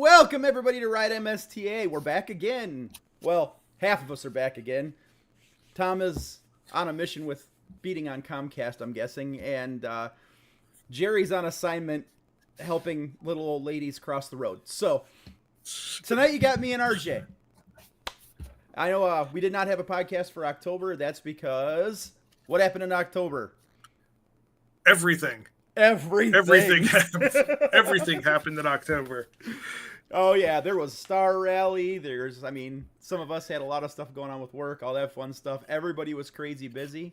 Welcome everybody to RideMSTA. We're back again. Well, half of us are back again. Tom is on a mission with beating on Comcast, I'm guessing, and Jerry's on assignment helping little old ladies cross the road. So, tonight you got me and RJ. I know we did not have a podcast for October. That's because... What happened in October? Everything. Everything happened in October. Oh, yeah. There was Star Rally. Some of us had a lot of stuff going on with work, all that fun stuff. Everybody was crazy busy.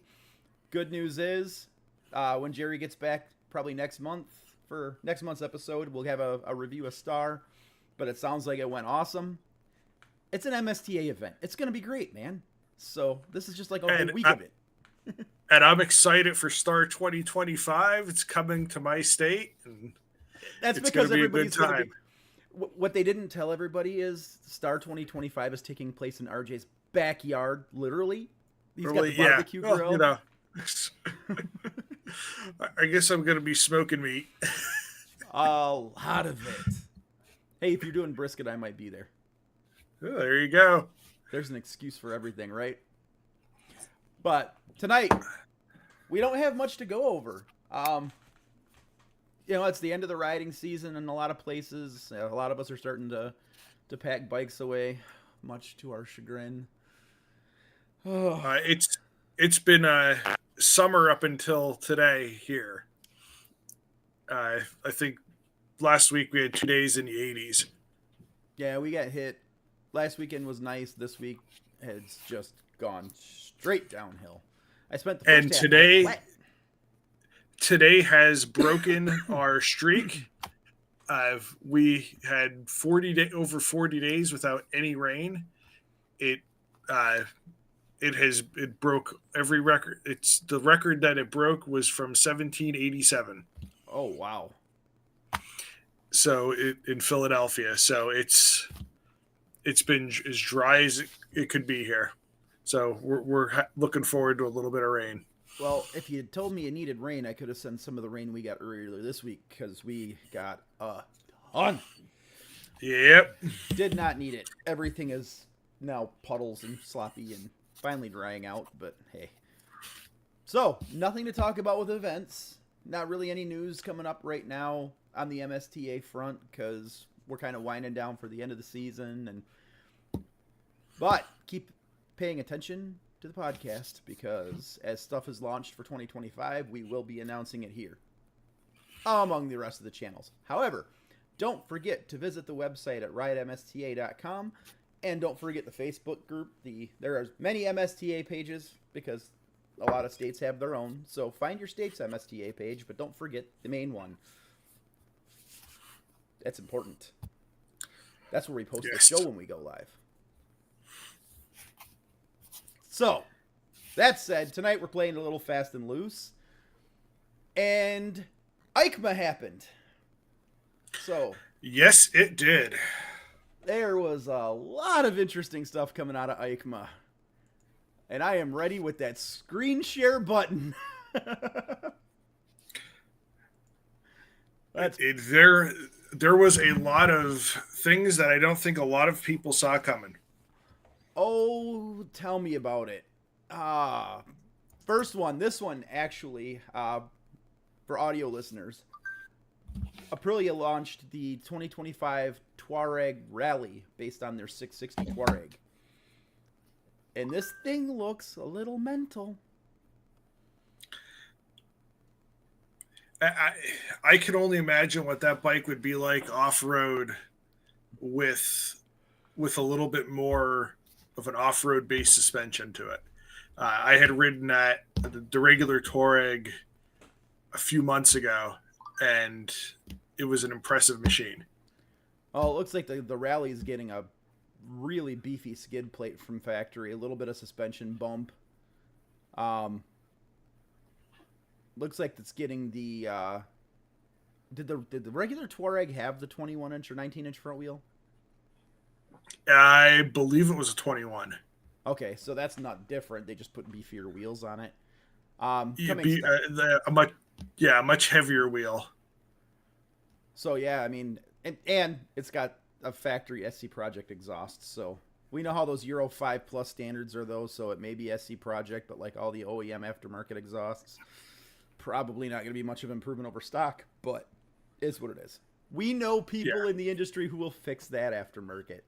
Good news is, when Jerry gets back, probably next month, for next month's episode, we'll have a review of Star. But it sounds like it went awesome. It's an MSTA event. It's going to be great, man. So this is just like a whole week of it. And I'm excited for Star 2025. It's coming to my state. And that's because everybody's going to be... What they didn't tell everybody is Star 2025 is taking place in RJ's backyard, literally. He's got the barbecue grill. You know, I guess I'm going to be smoking meat. A lot of it. Hey, if you're doing brisket, I might be there. Oh, there you go. There's an excuse for everything, right? But tonight, we don't have much to go over. It's the end of the riding season in a lot of places. A lot of us are starting to pack bikes away, much to our chagrin. It's been summer up until today here. I think last week we had 2 days in the 80s. Yeah, we got hit. Last weekend was nice. This week has just gone straight downhill. I spent the first half today has broken our streak. We had over 40 days without any rain. It broke every record. It's the record that it broke was from 1787. Oh wow! So in Philadelphia. So it's been as dry as it could be here. So we're looking forward to a little bit of rain. Well, if you had told me you needed rain, I could have sent some of the rain we got earlier this week because we got a ton. Yep. Did not need it. Everything is now puddles and sloppy and finally drying out, but hey. So, nothing to talk about with events. Not really any news coming up right now on the MSTA front because we're kind of winding down for the end of the season. But keep paying attention to the podcast because as stuff is launched for 2025, we will be announcing it here among the rest of the channels. However, don't forget to visit the website at ridemsta.com and don't forget the Facebook group. There are many MSTA pages because a lot of states have their own. So find your state's MSTA page, but don't forget the main one. That's important. That's where we post the show when we go live. So, that said, tonight we're playing a little fast and loose. And EICMA happened. So. Yes, it did. There was a lot of interesting stuff coming out of EICMA. And I am ready with that screen share button. There was a lot of things that I don't think a lot of people saw coming. Oh, tell me about it. First one, this one actually, for audio listeners. Aprilia launched the 2025 Touareg Rally based on their 660 Touareg. And this thing looks a little mental. I can only imagine what that bike would be like off-road with a little bit more of an off-road based suspension to it. I had ridden the regular Touareg a few months ago, and it was an impressive machine. Oh, it looks like the Rally is getting a really beefy skid plate from factory, a little bit of suspension bump. Looks like it's getting the... Did the regular Touareg have the 21-inch or 19-inch front wheel? I believe it was a 21. Okay, so that's not different. They just put beefier wheels on it. A much heavier wheel. So yeah, I mean, and it's got a factory SC Project exhaust, so we know how those Euro 5 plus standards are, though, so it may be SC Project, but like all the OEM aftermarket exhausts, probably not going to be much of an improvement over stock, but it's what it is. We know people in the industry who will fix that aftermarket.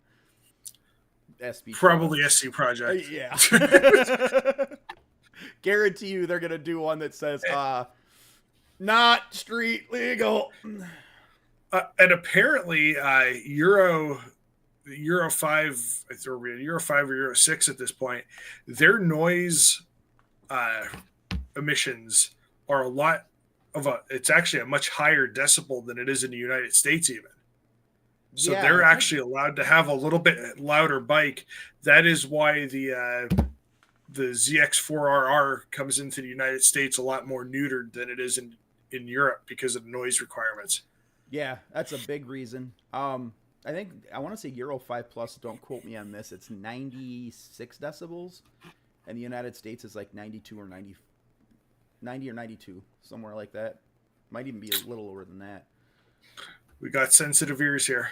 SB Probably SC Project. Yeah. Guarantee you they're going to do one that says, not street legal. And apparently, Euro 5, or Euro 5 or Euro 6 at this point, their noise emissions are it's actually a much higher decibel than it is in the United States even. So they're actually allowed to have a little bit louder bike. That is why the ZX4RR comes into the United States a lot more neutered than it is in Europe because of the noise requirements. Yeah, that's a big reason. I want to say Euro 5 Plus, don't quote me on this, it's 96 decibels, and the United States is like 92 or 90 or 92, somewhere like that. Might even be a little lower than that. We got sensitive ears here.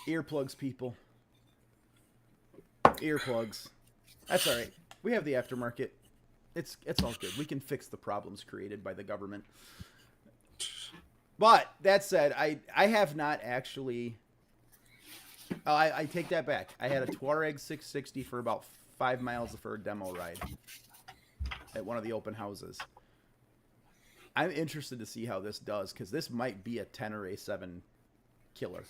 Earplugs, people. Earplugs. That's all right. We have the aftermarket. It's all good. We can fix the problems created by the government. But that said, I have not actually. I take that back. I had a Touareg 660 for about 5 miles for a demo ride at one of the open houses. I'm interested to see how this does, because this might be a 10 or A7 killer.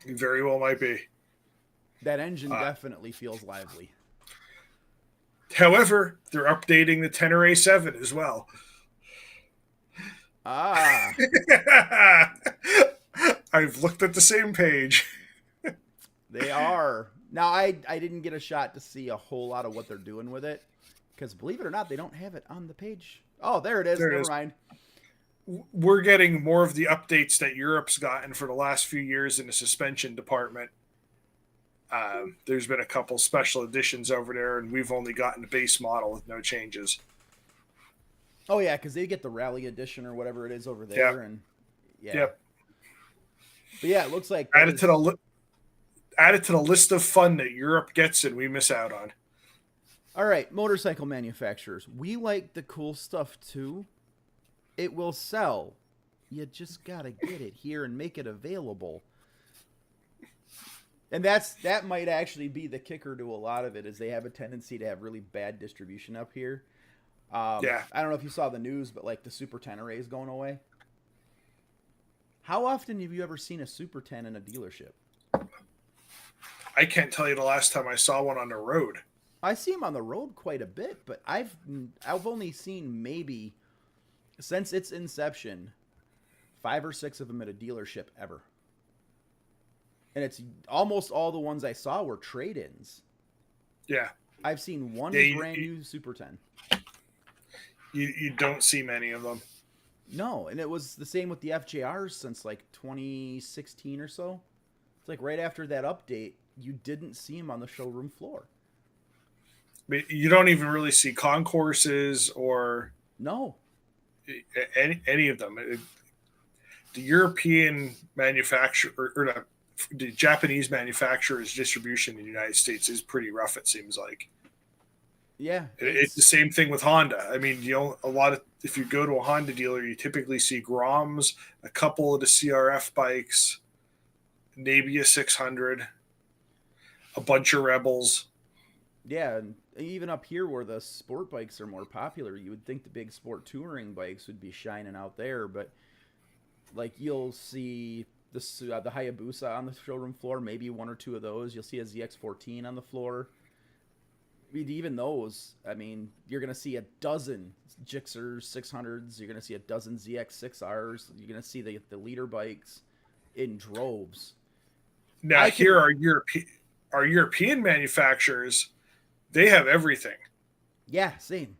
It very well might be. That engine definitely feels lively. However, they're updating the 10 or A7 as well. Ah. I've looked at the same page. They are. Now, I didn't get a shot to see a whole lot of what they're doing with it, because believe it or not, they don't have it on the page. Oh, there it is. Never mind. We're getting more of the updates that Europe's gotten for the last few years in the suspension department. There's been a couple special editions over there, and we've only gotten the base model with no changes. Oh, yeah, because they get the Rally Edition or whatever it is over there. Yep. And yeah. Yep. But yeah, it looks like added to the list of fun that Europe gets and we miss out on. All right, motorcycle manufacturers. We like the cool stuff too. It will sell. You just gotta get it here and make it available. And that might actually be the kicker to a lot of it, is they have a tendency to have really bad distribution up here. Yeah. I don't know if you saw the news, but like the Super 10 array is going away. How often have you ever seen a Super 10 in a dealership? I can't tell you the last time I saw one on the road. I see them on the road quite a bit, but I've only seen maybe, since its inception, 5 or 6 of them at a dealership ever. And it's almost all the ones I saw were trade-ins. Yeah. I've seen one brand new Super 10. You don't see many of them. No, and it was the same with the FJRs since like 2016 or so. It's like right after that update, you didn't see them on the showroom floor. You don't even really see concourses or any of them. The European manufacturer or the Japanese manufacturer's distribution in the United States is pretty rough, it seems like. Yeah, it's the same thing with Honda. I mean, if you go to a Honda dealer, you typically see Groms, a couple of the CRF bikes, maybe a 600, a bunch of Rebels. Yeah, and even up here where the sport bikes are more popular, you would think the big sport touring bikes would be shining out there, but like you'll see the Hayabusa on the showroom floor, maybe 1 or 2 of those. You'll see a ZX14 on the floor. Even those, I mean, you're going to see a dozen Gixxers 600s. You're going to see a dozen ZX6Rs. You're going to see the leader bikes in droves. Now, here are European manufacturers. They have everything. Yeah, same.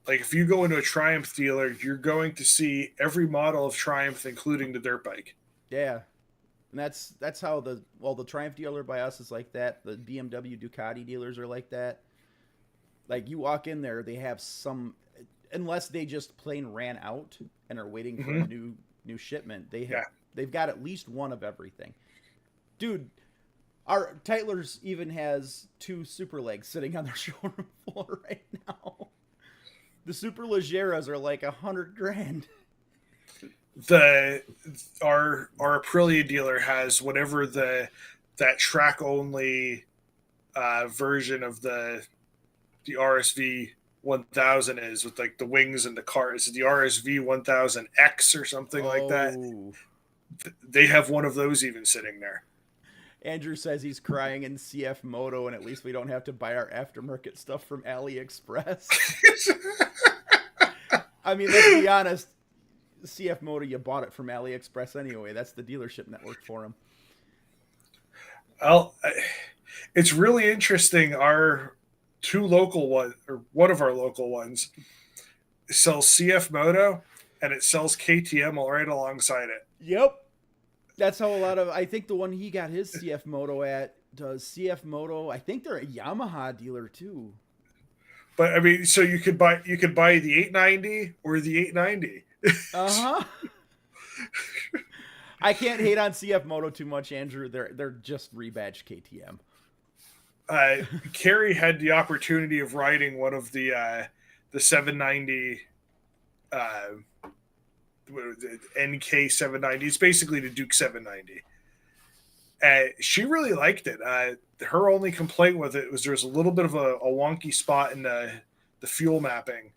Like if you go into a Triumph dealer, you're going to see every model of Triumph, including the dirt bike. Yeah. And that's how the Triumph dealer by us is like that. The BMW Ducati dealers are like that. Like you walk in there, they have some, unless they just plain ran out and are waiting for a new new shipment, Yeah. they've got at least one of everything. Dude, our Tytler's even has 2 super legs sitting on their showroom floor right now. The super Legeras are like $100,000. The our Aprilia dealer has whatever that track only version of the RSV 1000 is, with like the wings and the car. Is it the RSV 1000X or something like that? Oh. They have one of those even sitting there. Andrew says he's crying in CF Moto, and at least we don't have to buy our aftermarket stuff from AliExpress. I mean, let's be honest. CF Moto, you bought it from AliExpress anyway. That's the dealership network for them. Well, it's really interesting. Our 2 local ones, or one of our local ones, sells CF Moto, and it sells KTM right alongside it. Yep. That's how a lot of, I think the one he got his CF Moto at does CF Moto. I think they're a Yamaha dealer too. But I mean, so you could buy the 890 or the 890. Uh-huh. I can't hate on CF Moto too much, Andrew. They're just rebadged KTM. Kerry had the opportunity of riding one of the 790 NK 790. It's basically the Duke 790. She really liked it. Her only complaint with it was there's a little bit of a wonky spot in the fuel mapping.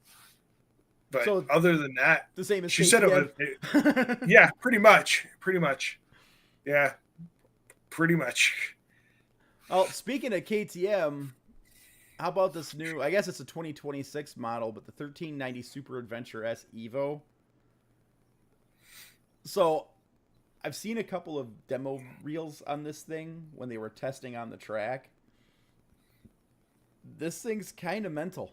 But so other than that, the same as she KTM. Said it was, yeah, pretty much. Yeah, pretty much. Oh, speaking of KTM, how about this new, I guess it's a 2026 model, but the 1390 Super Adventure S Evo. So I've seen a couple of demo reels on this thing when they were testing on the track. This thing's kind of mental.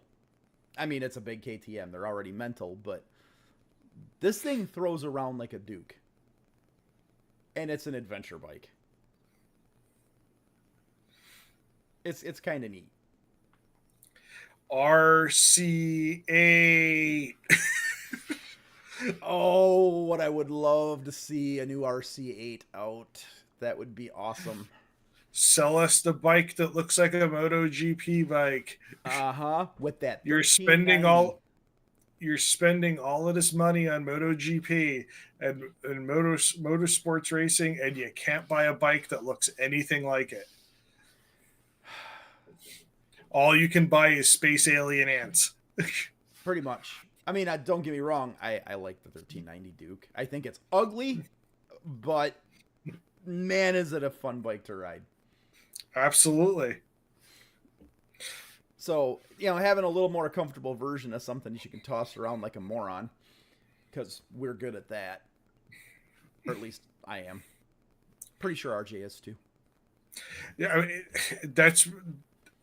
I mean, it's a big KTM. They're already mental, but this thing throws around like a Duke. And it's an adventure bike. It's kind of neat. RC8. Oh, what I would love to see a new RC8 out. That would be awesome. Sell us the bike that looks like a MotoGP bike. Uh-huh. With that you're spending all of this money on MotoGP and motorsports racing, and you can't buy a bike that looks anything like it. All you can buy is space alien ants. Pretty much. I mean, don't get me wrong. I like the 1390 Duke. I think it's ugly, but man, is it a fun bike to ride. Absolutely. So, having a little more comfortable version of something you can toss around like a moron, because we're good at that. Or at least I am. Pretty sure RJ is too. Yeah, I mean,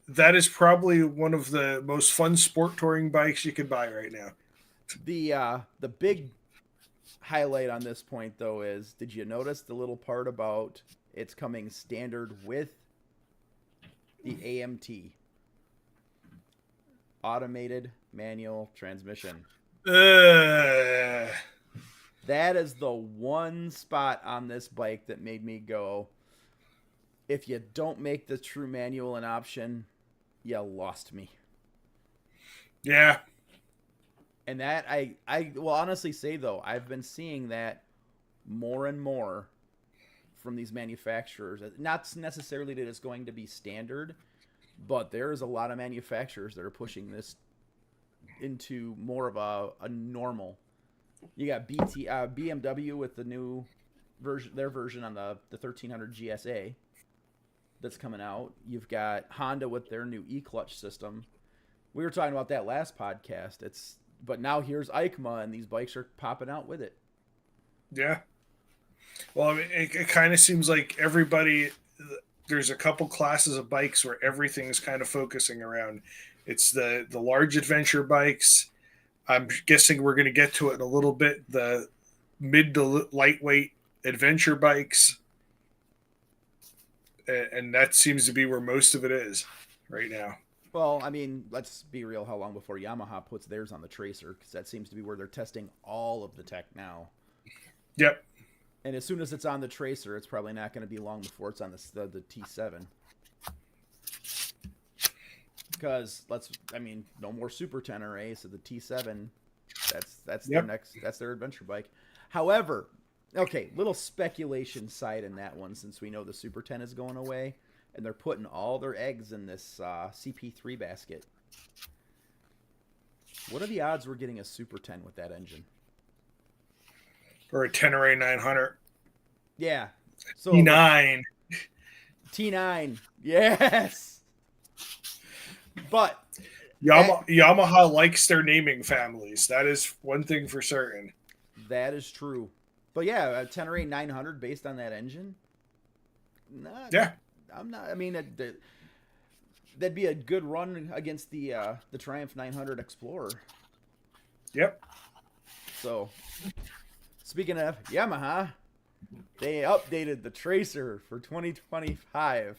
that is probably one of the most fun sport touring bikes you could buy right now. The big highlight on this point, though, is, did you notice the little part about it's coming standard with the AMT? Automated manual transmission. That is the one spot on this bike that made me go, if you don't make the true manual an option, you lost me. Yeah. And that, I will honestly say, though, I've been seeing that more and more from these manufacturers. Not necessarily that it's going to be standard, but there's a lot of manufacturers that are pushing this into more of a normal. You got BMW with the new version, their version on the 1300 GSA that's coming out. You've got Honda with their new e-clutch system. We were talking about that last podcast. But now here's EICMA, and these bikes are popping out with it. Yeah. Well, I mean, it kind of seems like everybody, there's a couple classes of bikes where everything's kind of focusing around. It's the large adventure bikes. I'm guessing we're going to get to it in a little bit. The mid to lightweight adventure bikes. And that seems to be where most of it is right now. Well, I mean, let's be real. How long before Yamaha puts theirs on the Tracer? Because that seems to be where they're testing all of the tech now. Yep. And as soon as it's on the Tracer, it's probably not going to be long before it's on the T7. Because no more Super Tenere, so the T7, that's their that's their adventure bike. However, okay, little speculation side in that one, since we know the Super 10 is going away, and they're putting all their eggs in this CP3 basket. What are the odds we're getting a Super 10 with that engine? Or a Tenere 900. Yeah. So T9. T9. Yes. But Yamaha likes their naming families. That is one thing for certain. That is true. But yeah, a Tenere 900 based on that engine. Yeah. I'm not. I mean, that'd be a good run against the Triumph 900 Explorer. Yep. So, speaking of Yamaha, they updated the Tracer for 2025.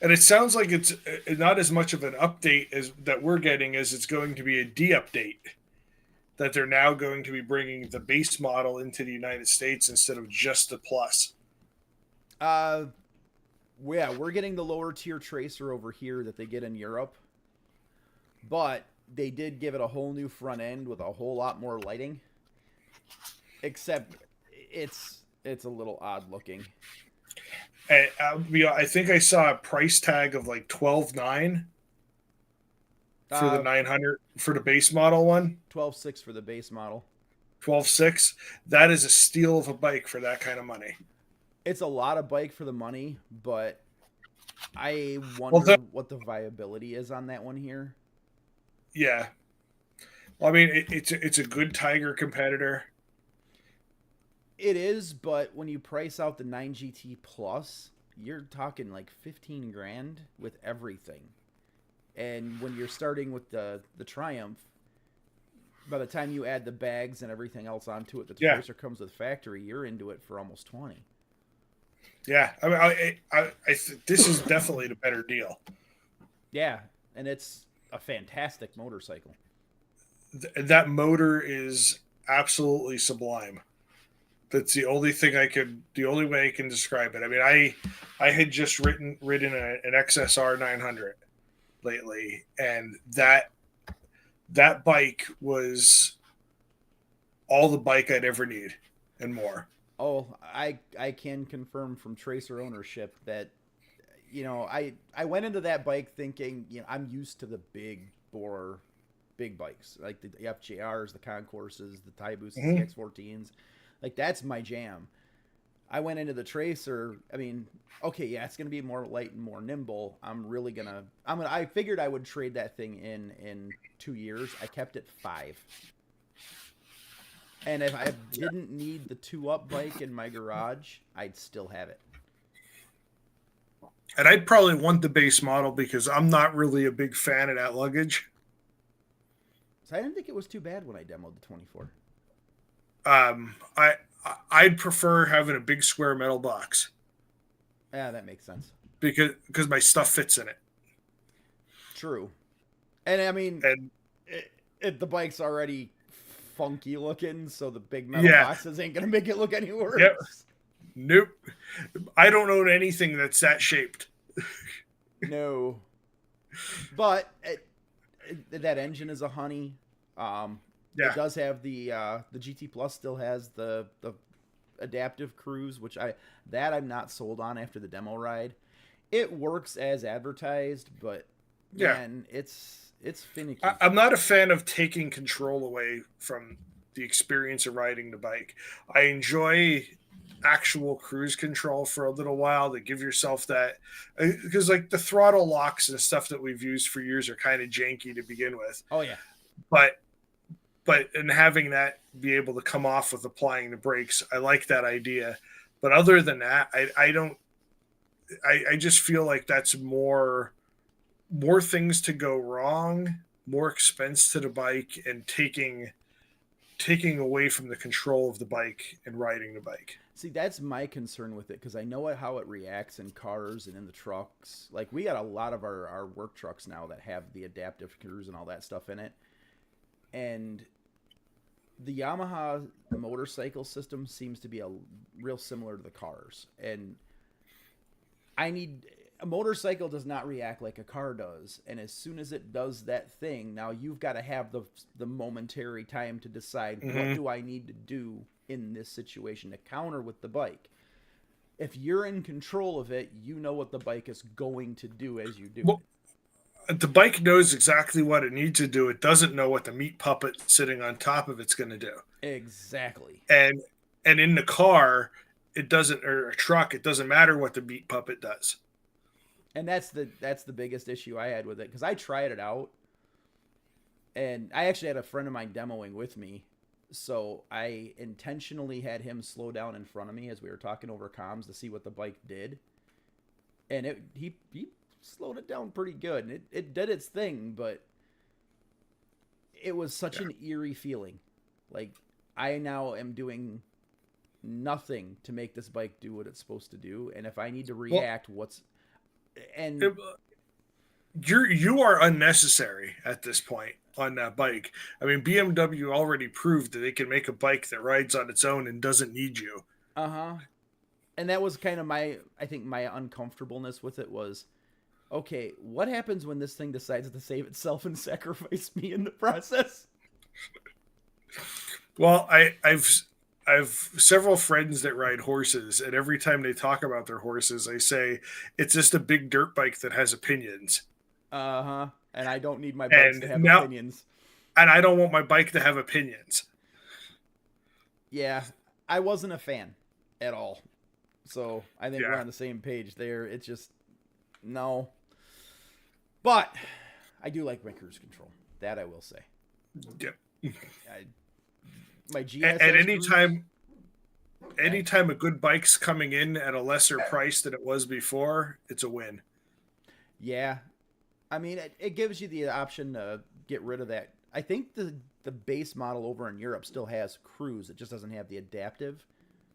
And it sounds like it's not as much of an update as that we're getting as it's going to be a de-update. That they're now going to be bringing the base model into the United States instead of just the Plus. Yeah, we're getting the lower tier Tracer over here that they get in Europe. But they did give it a whole new front end with a whole lot more lighting. Except it's a little odd looking. I think I saw a price tag of like $12,900 for the 900 for the base model one. $12,600 for the base model. $12,600. That is a steal of a bike for that kind of money. It's a lot of bike for the money, but I wonder what the viability is on that one here. Yeah. Well, I mean, it's a good Tiger competitor. It is, but when you price out the 9GT Plus, you're talking like $15,000 with everything. And when you're starting with the Triumph, by the time you add the bags and everything else onto it, the Tracer comes with factory, you're into it for almost 20. Yeah, I mean, this is definitely the better deal. Yeah, and it's a fantastic motorcycle. That motor is absolutely sublime. That's the only way I can describe it. I mean, I had just ridden an XSR 900 lately, and that bike was all the bike I'd ever need and more. Oh, I can confirm from Tracer ownership that, I went into that bike thinking, I'm used to the big bikes, like the FJRs, the Concourses, the Taibuses, the X14s. Like, that's my jam. I went into the Tracer. I mean, okay, yeah, it's going to be more light and more nimble. I figured I would trade that thing in 2 years. I kept it 5. And if I didn't need the 2-up bike in my garage, I'd still have it. And I'd probably want the base model because I'm not really a big fan of that luggage. So I didn't think it was too bad when I demoed the 24. I'd prefer having a big square metal box. Yeah, that makes sense. Because my stuff fits in it. True. And I mean, the bike's already funky looking, so the big metal boxes ain't gonna make it look any worse. Yep. Nope. I don't own anything that's that shaped. No. But that engine is a honey. It does have the GT Plus still has the adaptive cruise, which I'm not sold on after the demo ride. It works as advertised, but man, it's finicky. I'm not a fan of taking control away from the experience of riding the bike. I enjoy actual cruise control for a little while to give yourself that, because like the throttle locks and stuff that we've used for years are kind of janky to begin with. Oh yeah. But in having that be able to come off with applying the brakes, I like that idea. But other than that, I just feel like that's more things to go wrong, more expense to the bike, and taking away from the control of the bike and riding the bike. See, that's my concern with it, because I know how it reacts in cars and in the trucks. Like, we got a lot of our work trucks now that have the adaptive cruise and all that stuff in it. And the Yamaha motorcycle system seems to be a real similar to the cars, and I need a motorcycle does not react like a car does, and as soon as it does that thing, now you've got to have the momentary time to decide what Mm-hmm. do I need to do in this situation to counter with the bike. If you're in control of it, you know what the bike is going to do as you do Well, the bike knows exactly what it needs to do. It doesn't know what the meat puppet sitting on top of it's going to do. it. Exactly. And in the car, it doesn't, or a truck, it doesn't matter what the meat puppet does. And that's the biggest issue I had with it, because I tried it out, and I actually had a friend of mine demoing with me, so I intentionally had him slow down in front of me as we were talking over comms to see what the bike did, and he slowed it down pretty good, and it did its thing, but it was such Yeah. an eerie feeling. Like, I now am doing nothing to make this bike do what it's supposed to do, and if I need to Well, react, what's and you are unnecessary at this point on that bike. I mean, BMW already proved that they can make a bike that rides on its own and doesn't need you. uh-huh. And that was kind of I think my uncomfortableness with it was, okay, what happens when this thing decides to save itself and sacrifice me in the process? Well, I've several friends that ride horses, and every time they talk about their horses, I say it's just a big dirt bike that has opinions. Uh-huh. And I don't need my bikes And to have now, opinions. and I don't want my bike to have opinions. Yeah, I wasn't a fan at all. So I think we're Yeah. on the same page there. It's just, no. But I do like my cruise control. That I will say. Yep. I, my GS At anytime a good bike's coming in at a lesser price than it was before, it's a win. Yeah. I mean, it gives you the option to get rid of that. I think the base model over in Europe still has cruise. It just doesn't have the adaptive.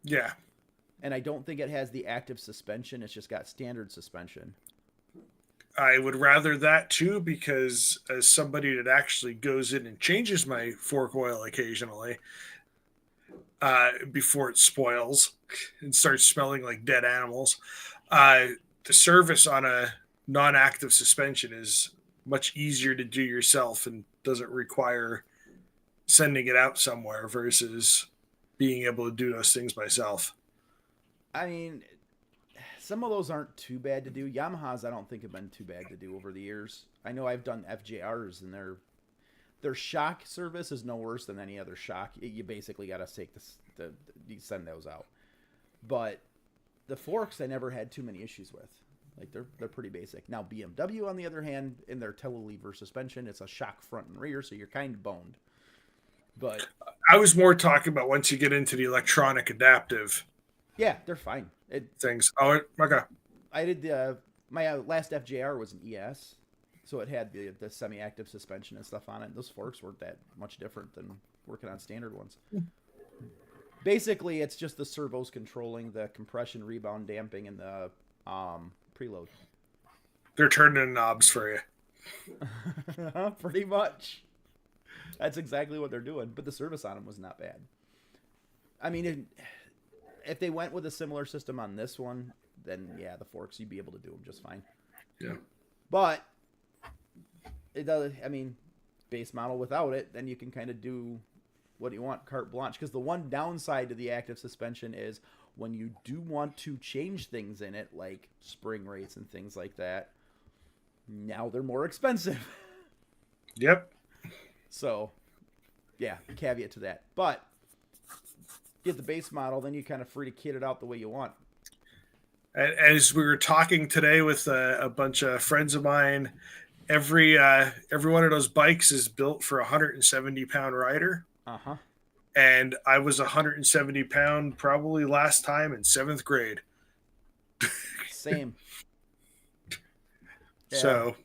Yeah. And I don't think it has the active suspension. It's just got standard suspension. I would rather that too, because as somebody that actually goes in and changes my fork oil occasionally, before it spoils and starts smelling like dead animals, the service on a non-active suspension is much easier to do yourself and doesn't require sending it out somewhere versus being able to do those things myself. I mean, some of those aren't too bad to do. Yamahas, I don't think have been too bad to do over the years. I know I've done FJRs, and their shock service is no worse than any other shock. You basically got to take you send those out. But the forks, I never had too many issues with. Like, they're pretty basic. Now BMW, on the other hand, in their telelever suspension, it's a shock front and rear, so you're kind of boned. But I was more talking about once you get into the electronic adaptive yeah, they're fine. things. Oh, okay. I did my last FJR was an ES, so it had the semi-active suspension and stuff on it. Those forks weren't that much different than working on standard ones. Basically, it's just the servos controlling the compression, rebound, damping, and the preload. They're turning knobs for you. Pretty much. That's exactly what they're doing. But the service on them was not bad. I mean, if they went with a similar system on this one, then yeah, the forks, you'd be able to do them just fine. Yeah. But it does. I mean, base model without it, then you can kind of do what you want, carte blanche. Because the one downside to the active suspension is when you do want to change things in it, like spring rates and things like that, now they're more expensive. Yep. So, yeah, caveat to that. But get the base model, then you kind of free to kit it out the way you want. As we were talking today with a bunch of friends of mine, every one of those bikes is built for a 170-pound rider. Uh-huh. And I was 170-pound probably last time in 7th grade. Same. Yeah. So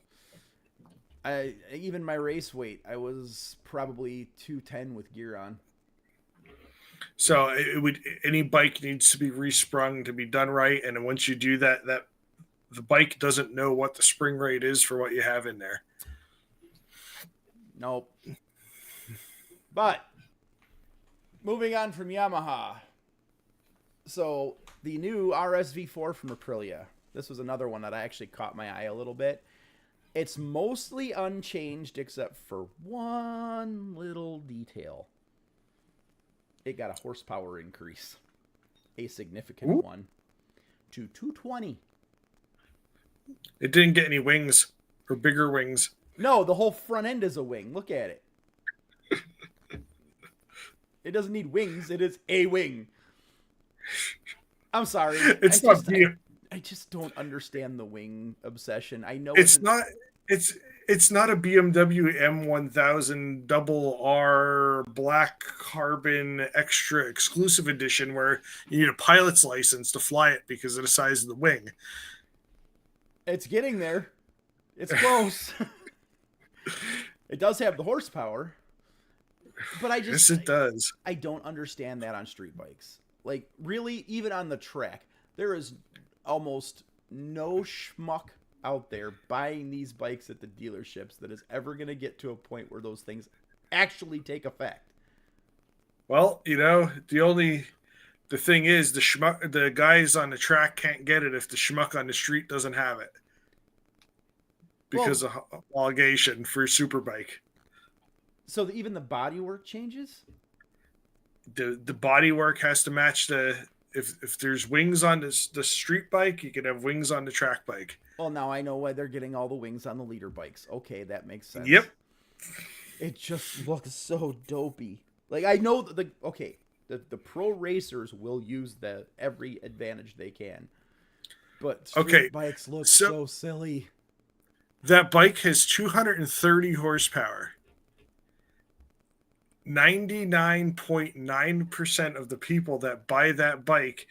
even my race weight, I was probably 210 with gear on. So any bike needs to be resprung to be done right, and then once you do that the bike doesn't know what the spring rate is for what you have in there. Nope. But Moving on from Yamaha. So the new RSV4 from Aprilia. This was another one that I actually caught my eye a little bit. It's mostly unchanged except for one little detail. It got a horsepower increase. A significant one. To 220. It didn't get any wings or bigger wings. No, the whole front end is a wing. Look at it. It doesn't need wings. It is a wing. I'm sorry. I just don't understand the wing obsession. I know it's not a BMW M1000 double R black carbon extra exclusive edition where you need a pilot's license to fly it because of the size of the wing. It's getting there. It's close. It does have the horsepower. But yes, it does. I don't understand that on street bikes. Like, really, even on the track, there is almost no schmuck out there buying these bikes at the dealerships that is ever going to get to a point where those things actually take effect. Well, the thing is, the guys on the track can't get it if the schmuck on the street doesn't have it because of homologation for a superbike. So even the bodywork changes? The bodywork has to match if there's wings on the street bike, you can have wings on the track bike. Well, now I know why they're getting all the wings on the leader bikes. Okay, that makes sense. Yep. It just looks so dopey. Like, I know the pro racers will use every advantage they can. But street bikes look so silly. That bike has 230 horsepower. 99.9% of the people that buy that bike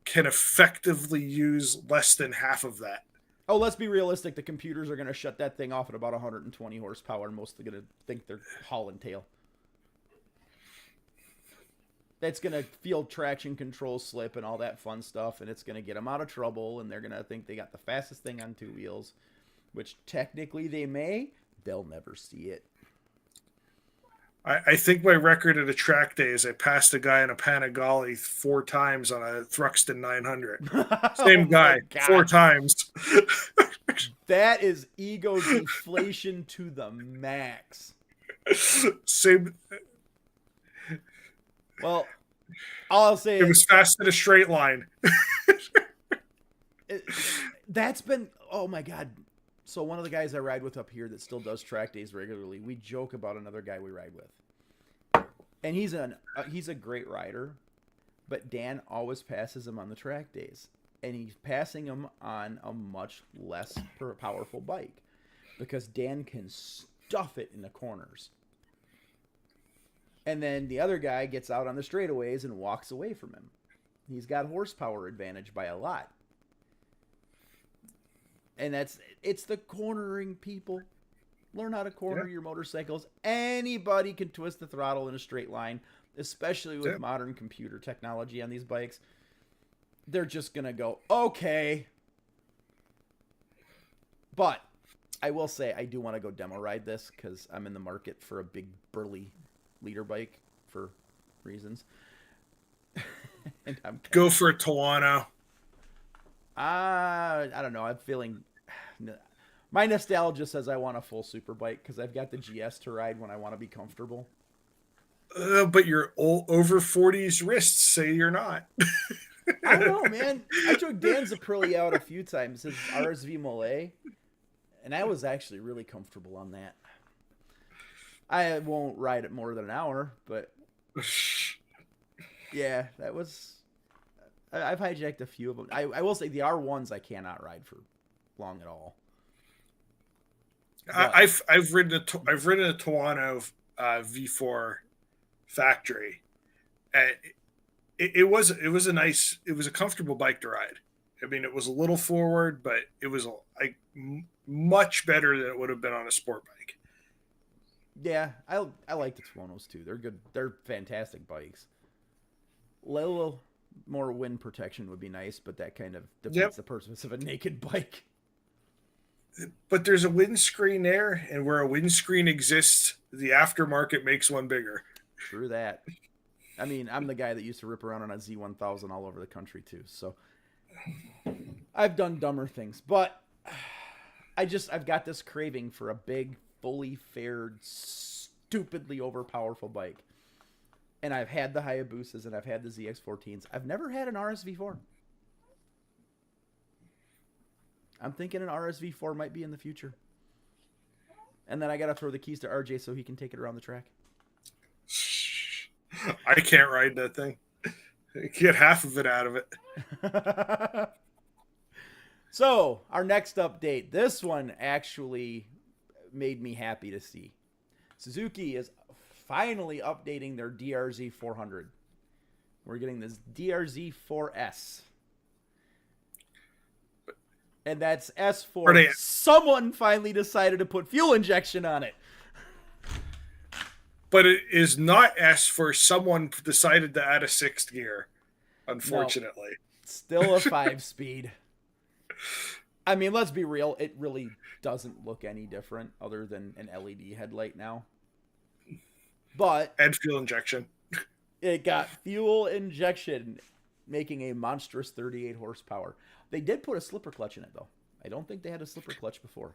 can effectively use less than half of that. Oh, let's be realistic. The computers are going to shut that thing off at about 120 horsepower, and most are going to think they're hauling tail. That's going to feel traction control slip and all that fun stuff, and it's going to get them out of trouble, and they're going to think they got the fastest thing on two wheels, which technically they may. They'll never see it. I think my record at a track day is I passed a guy in a Panigale 4 times on a Thruxton 900. Same guy, 4 times. That is ego deflation to the max. Same. Well, all I'll say it was fast in a straight line. That's been, oh my God. So one of the guys I ride with up here that still does track days regularly, we joke about another guy we ride with. And he's a great rider, but Dan always passes him on the track days. And he's passing him on a much less powerful bike because Dan can stuff it in the corners. And then the other guy gets out on the straightaways and walks away from him. He's got horsepower advantage by a lot. And it's the cornering, people. Learn how to corner your motorcycles. Anybody can twist the throttle in a straight line, especially with modern computer technology on these bikes. They're just going to go, okay. But I will say I do want to go demo ride this because I'm in the market for a big burly leader bike for reasons. And go for a Tawano. I don't know. I'm feeling... My nostalgia says I want a full super bike because I've got the GS to ride when I want to be comfortable. But your over 40s wrists say you're not. I don't know, man. I took Dan's Aprilia out a few times, his RSV Malay, and I was actually really comfortable on that. I won't ride it more than an hour, but yeah, that was... I've hijacked a few of them. I will say the R1s I cannot ride for long at all. I've ridden a Tawano V4 factory. It was a comfortable bike to ride. I mean, it was a little forward, but it was like much better than it would have been on a sport bike. Yeah, I like the Tawanos too. They're good. They're fantastic bikes. Little more wind protection would be nice, but that kind of defeats the purpose of a naked bike. But there's a windscreen there, and where a windscreen exists, the aftermarket makes one bigger. True that. I mean, I'm the guy that used to rip around on a Z1000 all over the country too. So I've done dumber things, but I've got this craving for a big, fully fared, stupidly overpowerful bike. And I've had the Hayabusas and I've had the ZX14s. I've never had an RSV4. I'm thinking an RSV4 might be in the future. And then I got to throw the keys to RJ so he can take it around the track. I can't ride that thing. Get half of it out of it. So, our next update. This one actually made me happy to see. Suzuki is finally updating their DRZ 400. We're getting this DRZ 4S. And that's S for someone finally decided to put fuel injection on it. But it is not S for someone decided to add a sixth gear, unfortunately. No, still a 5-speed. I mean, let's be real. It really doesn't look any different other than an LED headlight now. But and fuel injection. It got fuel injection, making a monstrous 38 horsepower. They did put a slipper clutch in it, though. I don't think they had a slipper clutch before.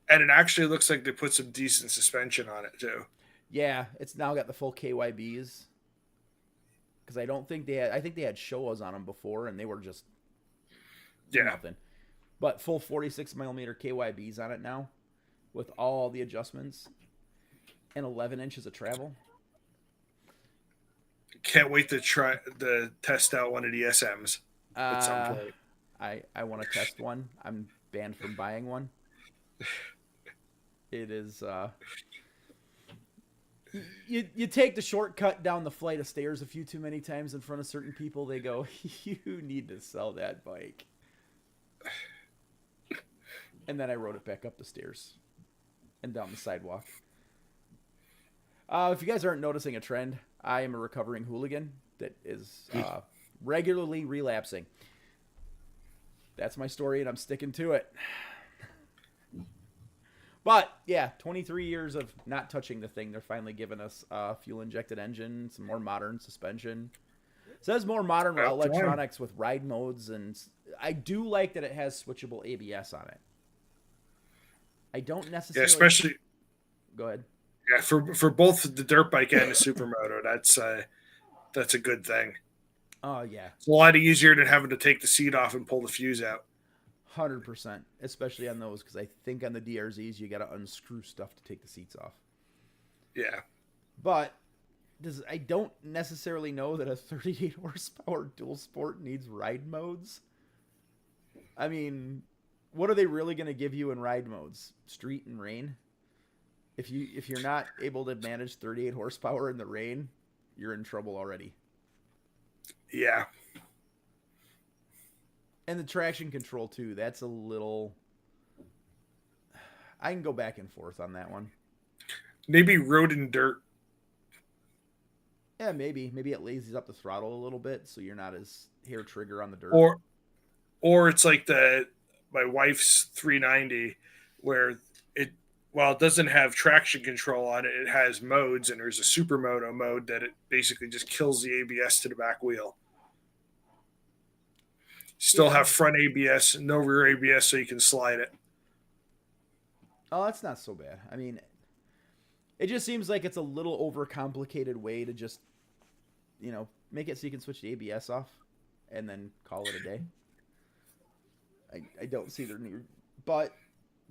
And it actually looks like they put some decent suspension on it, too. Yeah, it's now got the full KYBs. Because I don't think they had... I think they had Showas on them before, and they were just... nothing. But full 46mm KYBs on it now, with all the adjustments, and 11 inches of travel. Can't wait to test out one of the SMs at some point. I want to test one. I'm banned from buying one. It is you take the shortcut down the flight of stairs a few too many times in front of certain people, they go, you need to sell that bike. And then I rode it back up the stairs and down the sidewalk. If you guys aren't noticing a trend, I am a recovering hooligan that is regularly relapsing. That's my story, and I'm sticking to it. But, yeah, 23 years of not touching the thing. They're finally giving us a fuel-injected engine, some more modern suspension. It says more modern electronics with ride modes, and I do like that it has switchable ABS on it. I don't necessarily... Yeah, especially... Go ahead. Yeah, for both the dirt bike and the supermoto, that's a good thing. Oh, yeah. It's a lot easier than having to take the seat off and pull the fuse out. 100%, especially on those, because I think on the DRZs you got to unscrew stuff to take the seats off. Yeah. But I don't necessarily know that a 38 horsepower dual sport needs ride modes. I mean, what are they really going to give you in ride modes? Street and rain? If you're not able to manage 38 horsepower in the rain, you're in trouble already. Yeah. And the traction control, too. That's a little... I can go back and forth on that one. Maybe road and dirt. Yeah, maybe. Maybe it lays up the throttle a little bit so you're not as hair trigger on the dirt. Or it's like my wife's 390 where while it doesn't have traction control on it, it has modes, and there's a supermoto mode that it basically just kills the ABS to the back wheel. Still have front ABS, no rear ABS, so you can slide it. Oh, that's not so bad. I mean, it just seems like it's a little overcomplicated way to just, make it so you can switch the ABS off and then call it a day. I don't see the need, but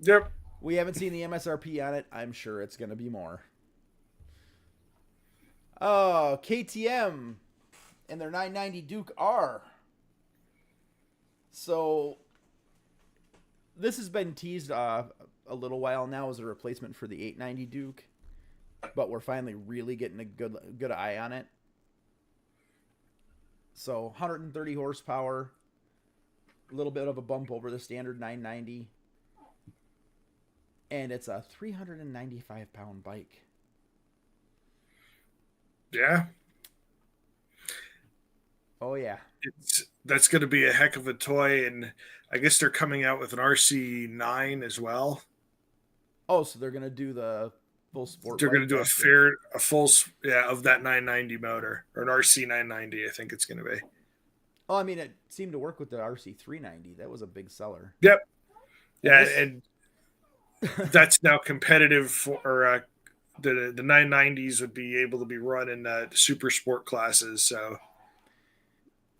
yep. We haven't seen the MSRP on it. I'm sure it's going to be more. Oh, KTM and their 990 Duke R. So this has been teased a little while now as a replacement for the 890 Duke, but we're finally really getting a good eye on it. So 130 horsepower, a little bit of a bump over the standard 990. And it's a 395-pound bike. Yeah. Oh, yeah. That's going to be a heck of a toy, and I guess they're coming out with an RC9 as well. Oh, so they're going to do the full sport They're going to bike. do That's good. a full of that 990 motor, or an RC 990. I think it's going to be. Oh, I mean, it seemed to work with the RC 390. That was a big seller. Yep. And Yeah, this, and that's now competitive for the 990s would be able to be run in the super sport classes. So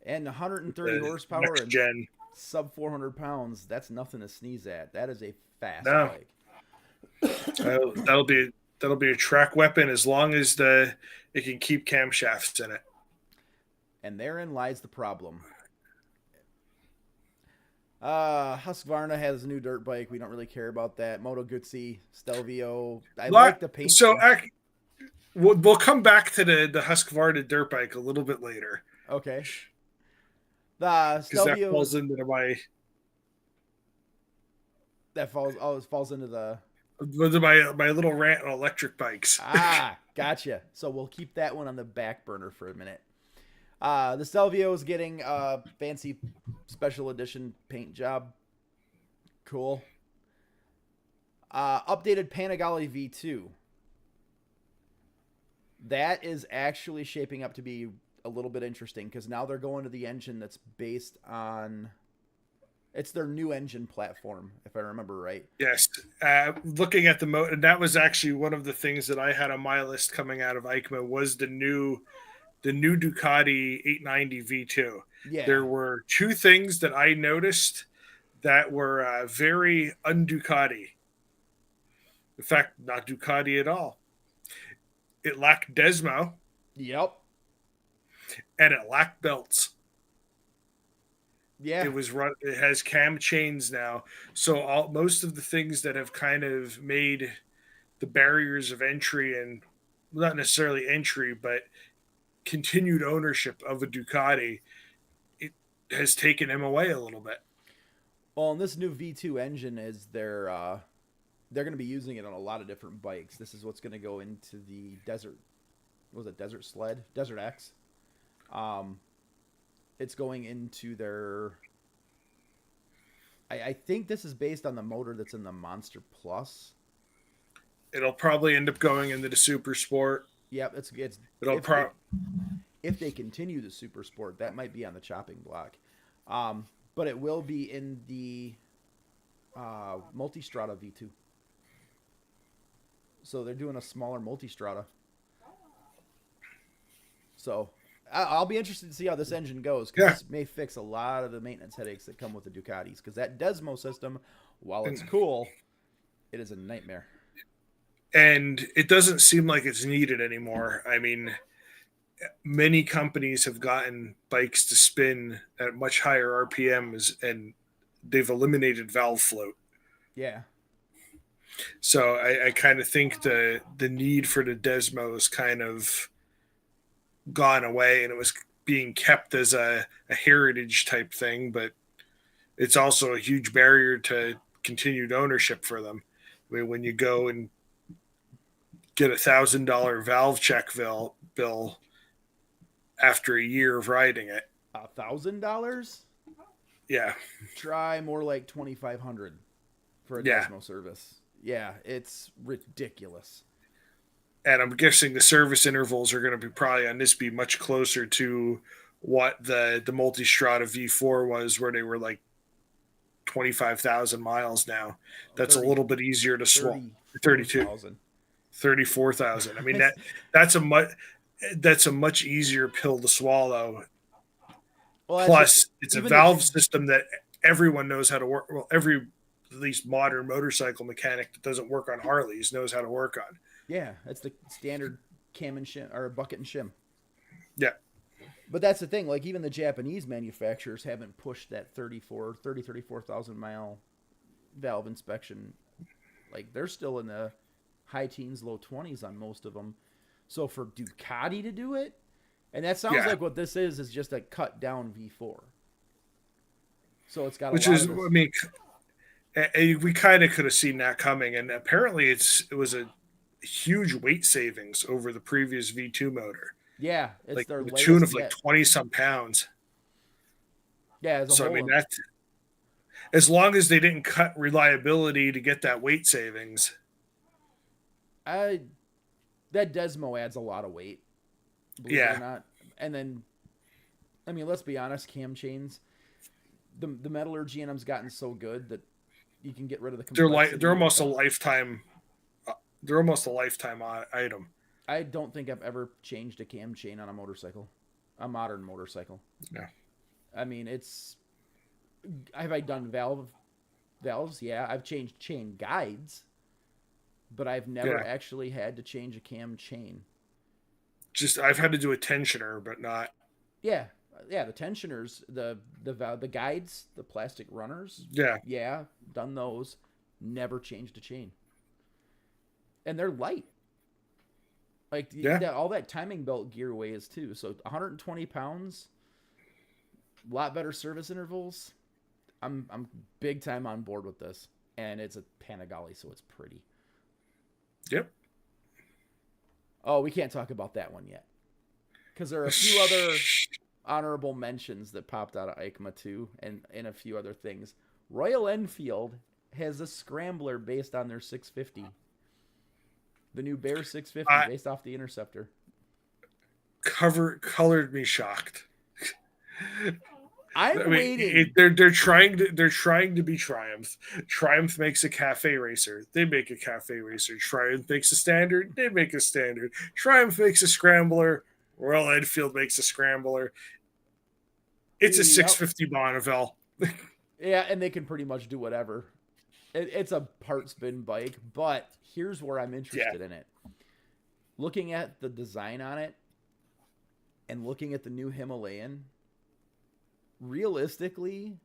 and 130 the horsepower next and gen. sub 400 pounds. That's nothing to sneeze at. That is a fast No, bike. that'll be a track weapon as long as it can keep camshafts in it. And therein lies the problem. Husqvarna has a new dirt bike. We don't really care about that. Moto Guzzi, Stelvio. I like the paint So scheme. we'll come back to the Husqvarna dirt bike a little bit later. Okay. The Because that Stelvio falls into my it falls into the my little rant on electric bikes. gotcha. So we'll keep that one on the back burner for a minute. The Stelvio is getting a fancy special edition paint job. Cool. Updated Panigale V2. That is actually shaping up to be a little bit interesting because now they're going to the engine that's based on. It's their new engine platform, if I remember right. Yes. Looking at and that was actually one of the things that I had on my list coming out of EICMA was the new Ducati 890 V2. Yeah. There were two things that I noticed that were very un-Ducati. In fact, not Ducati at all. It lacked Desmo. Yep. And it lacked belts. Yeah. It has cam chains now. So most of the things that have kind of made the barriers of entry, and not necessarily entry, but continued ownership of a Ducati, it has taken him away a little bit. Well, and this new V2 engine is they're going to be using it on a lot of different bikes. This is what's going to go into the Desert. What was it? Desert Sled? Desert X. It's going into their. I think this is based on the motor that's in the Monster Plus. It'll probably end up going into the Super Sport. Yep, it's if they continue the Super Sport, that might be on the chopping block. But it will be in the Multistrada V2. So they're doing a smaller Multistrada. So I'll be interested to see how this engine goes because this may fix a lot of the maintenance headaches that come with the Ducatis. Because that Desmo system, while it's cool, it is a nightmare. And it doesn't seem like it's needed anymore. I mean, many companies have gotten bikes to spin at much higher RPMs, and they've eliminated valve float. Yeah. So I kind of think the need for the Desmo is kind of gone away, and it was being kept as a heritage type thing, but it's also a huge barrier to continued ownership for them. I mean, when you go and get $1,000 valve check bill after a year of riding it. $1,000? Yeah. Try more like $2,500 for a Desmo service. Yeah, it's ridiculous. And I'm guessing the service intervals are going to be probably on this be much closer to what the Multistrada V4 was, where they were like 25,000 miles now. That's 30, a little bit easier to swallow. 32,000. 34,000. I mean, that's a much easier pill to swallow. Well, plus, it's a valve system that everyone knows how to work. Well, every at least modern motorcycle mechanic that doesn't work on Harleys knows how to work on. Yeah, that's the standard cam and shim or bucket and shim. Yeah. But that's the thing. Like even the Japanese manufacturers haven't pushed that 34,000 mile valve inspection. Like they're still in the high teens, low 20s on most of them. So for Ducati to do it, and that sounds like what this is just a cut down V4. So it's got I mean, we kind of could have seen that coming, and apparently it was a huge weight savings over the previous V2 motor. Yeah, it's like the tune of like 20 some pounds. Yeah, so I mean that as long as they didn't cut reliability to get that weight savings. I that Desmo adds a lot of weight, believe it or Yeah, not. And then, I mean, let's be honest, cam chains, the metallurgy in them's gotten so good that you can get rid of the they're complexity. almost a lifetime. They're almost a lifetime item. I don't think I've ever changed a cam chain on a motorcycle, a modern motorcycle. Yeah, I mean, it's have I done valves? Yeah, I've changed chain guides, but I've never yeah. actually had to change a cam chain. Just I've had to do a tensioner, but not. Yeah, yeah, the tensioners, the guides, the plastic runners. Yeah, Yeah, done those. Never changed a chain, and they're light. Like yeah. all that timing belt gear weighs too. So 120 pounds, a lot better service intervals. I'm big time on board with this, and it's a Panigale, so it's pretty. Yep. Oh, we can't talk about that one yet, because there are a few other honorable mentions that popped out of EICMA too, and a few other things. Royal Enfield has a scrambler based on their 650. The new Bear 650 based off the Interceptor. Colored me shocked. I'm waiting. They're trying to be Triumph. Triumph makes a cafe racer. They make a cafe racer. Triumph makes a standard. They make a standard. Triumph makes a scrambler. Royal Enfield makes a scrambler. It's a 650 Bonneville. Yeah, and they can pretty much do whatever. It's a parts bin bike, but here's where I'm interested in it. Looking at the design on it and looking at the new Himalayan, realistically,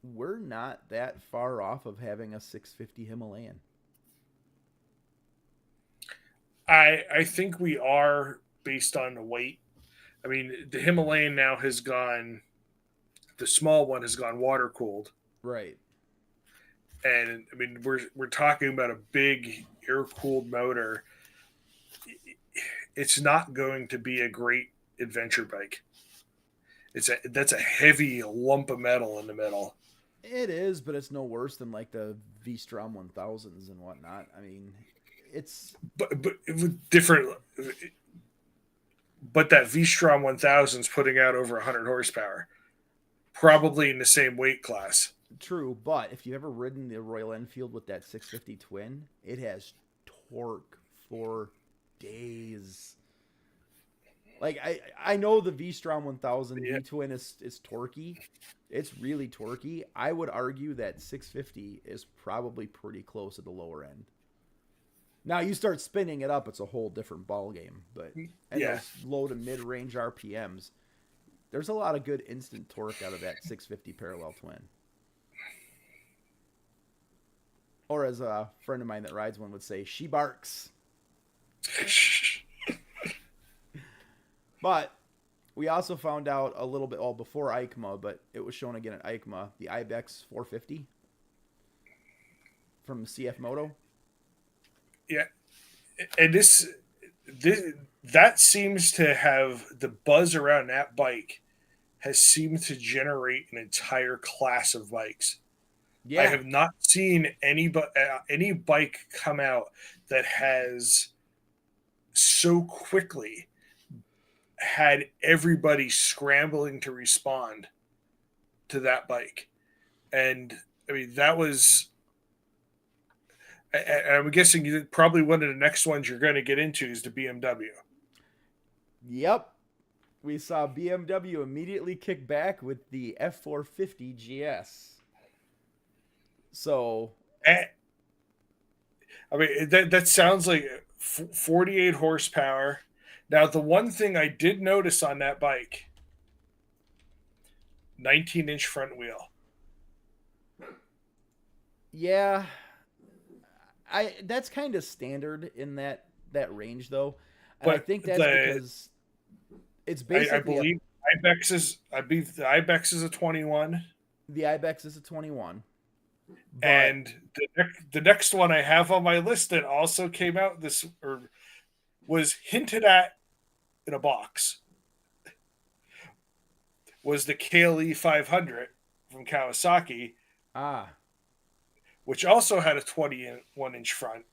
we're not that far off of having a 650 Himalayan. I think we are based on the weight. I mean, the Himalayan now has gone. The small one has gone water cooled. Right. And I mean, we're talking about a big air cooled motor. It's not going to be a great adventure bike. That's a heavy lump of metal in the middle. It is, but it's no worse than like the V-Strom 1000s and whatnot. I mean, it's but different. But that V-Strom 1000 is putting out over 100 horsepower, probably in the same weight class. True, but if you've ever ridden the Royal Enfield with that 650 twin, it has torque for days. Like I know the V-Strom 1000 V twin is torquey. It's really torquey. I would argue that 650 is probably pretty close at the lower end. Now you start spinning it up, it's a whole different ball game. But those low to mid range RPMs, there's a lot of good instant torque out of that 650 parallel twin. Or as a friend of mine that rides one would say, she barks. But we also found out a little bit, before EICMA, but it was shown again at EICMA, the Ibex 450 from CF Moto. Yeah. And that seems to have the buzz around that bike has seemed to generate an entire class of bikes. Yeah. I have not seen any bike come out that has so quickly had everybody scrambling to respond to that bike. And I mean, that was, I'm guessing probably one of the next ones you're going to get into is the BMW. Yep. We saw BMW immediately kick back with the F450 GS. So, I mean, that sounds like 48 horsepower. Now, the one thing I did notice on that bike, 19-inch front wheel. Yeah. That's kind of standard in that range, though. And but I think that's because it's basically... I believe the Ibex is a 21. The Ibex is a 21. But... And the next one I have on my list that also came out was hinted at in a box was the KLE 500 from Kawasaki. Which also had a 21-inch front.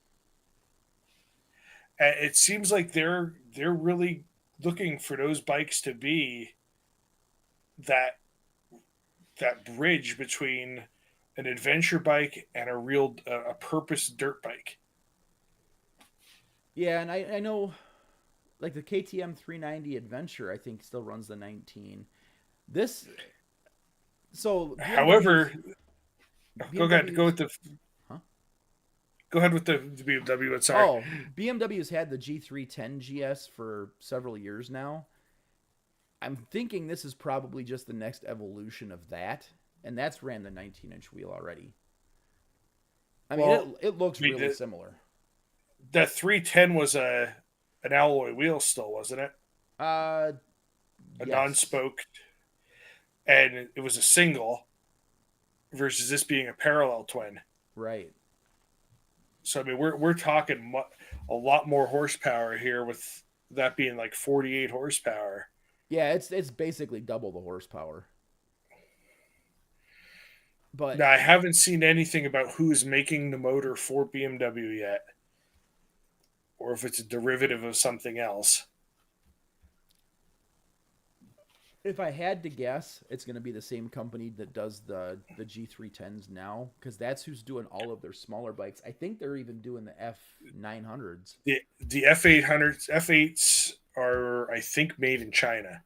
it seems like they're really looking for those bikes to be that bridge between an adventure bike and a real a purpose dirt bike. Yeah, and I know like the KTM 390 Adventure, I think still runs the 19. This so However, go ahead, BMW's huh? go ahead with the BMW. Sorry. Oh, BMW's had the G310 GS for several years now. I'm thinking this is probably just the next evolution of that, and that's ran the 19-inch wheel already. I mean, Well, it looks I mean, really similar. that 310 was an alloy wheel still, wasn't it? Uh, A yes, non-spoke, and it was a single versus this being a parallel twin. right. So I mean, we're talking a lot more horsepower here, with that being like 48 horsepower. Yeah, it's basically double the horsepower. But Now I haven't seen anything about who's making the motor for BMW yet, or if it's a derivative of something else. if I had to guess, it's going to be the same company that does the G310s now, because that's who's doing all of their smaller bikes. I think they're even doing the F900s. The F800s, F8s are, I think, made in China.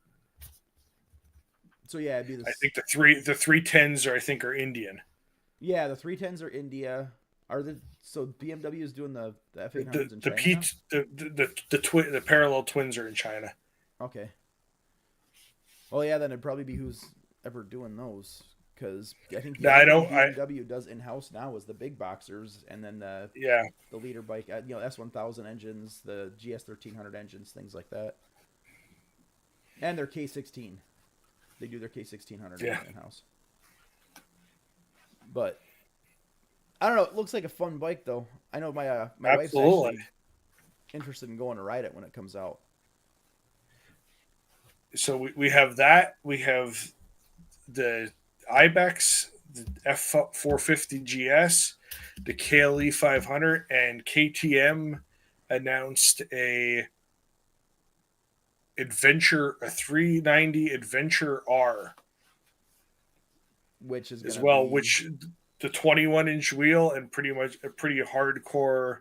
So yeah, it'd be I this. think the 310s are, I think, are Indian. Yeah, the 310s are India. Are the so BMW is doing the F800s in The China now? Pete the parallel twins are in China. Okay. Well, yeah, then it'd probably be who's ever doing those, because I think the No, only I thing don't. BMW does in house now is the big boxers, and then Yeah, the leader bike, S1000 engines, the GS1300 engines, things like that, and their K16. They do their K1600 yeah, in house. But I don't know. It looks like a fun bike, though. I know my wife's absolutely. actually interested in going to ride it when it comes out. So we have that. We have the Ibex, the F450 GS, the KLE 500, and KTM announced a 390 Adventure R Which is as gonna well, be which the 21-inch wheel and pretty much a pretty hardcore.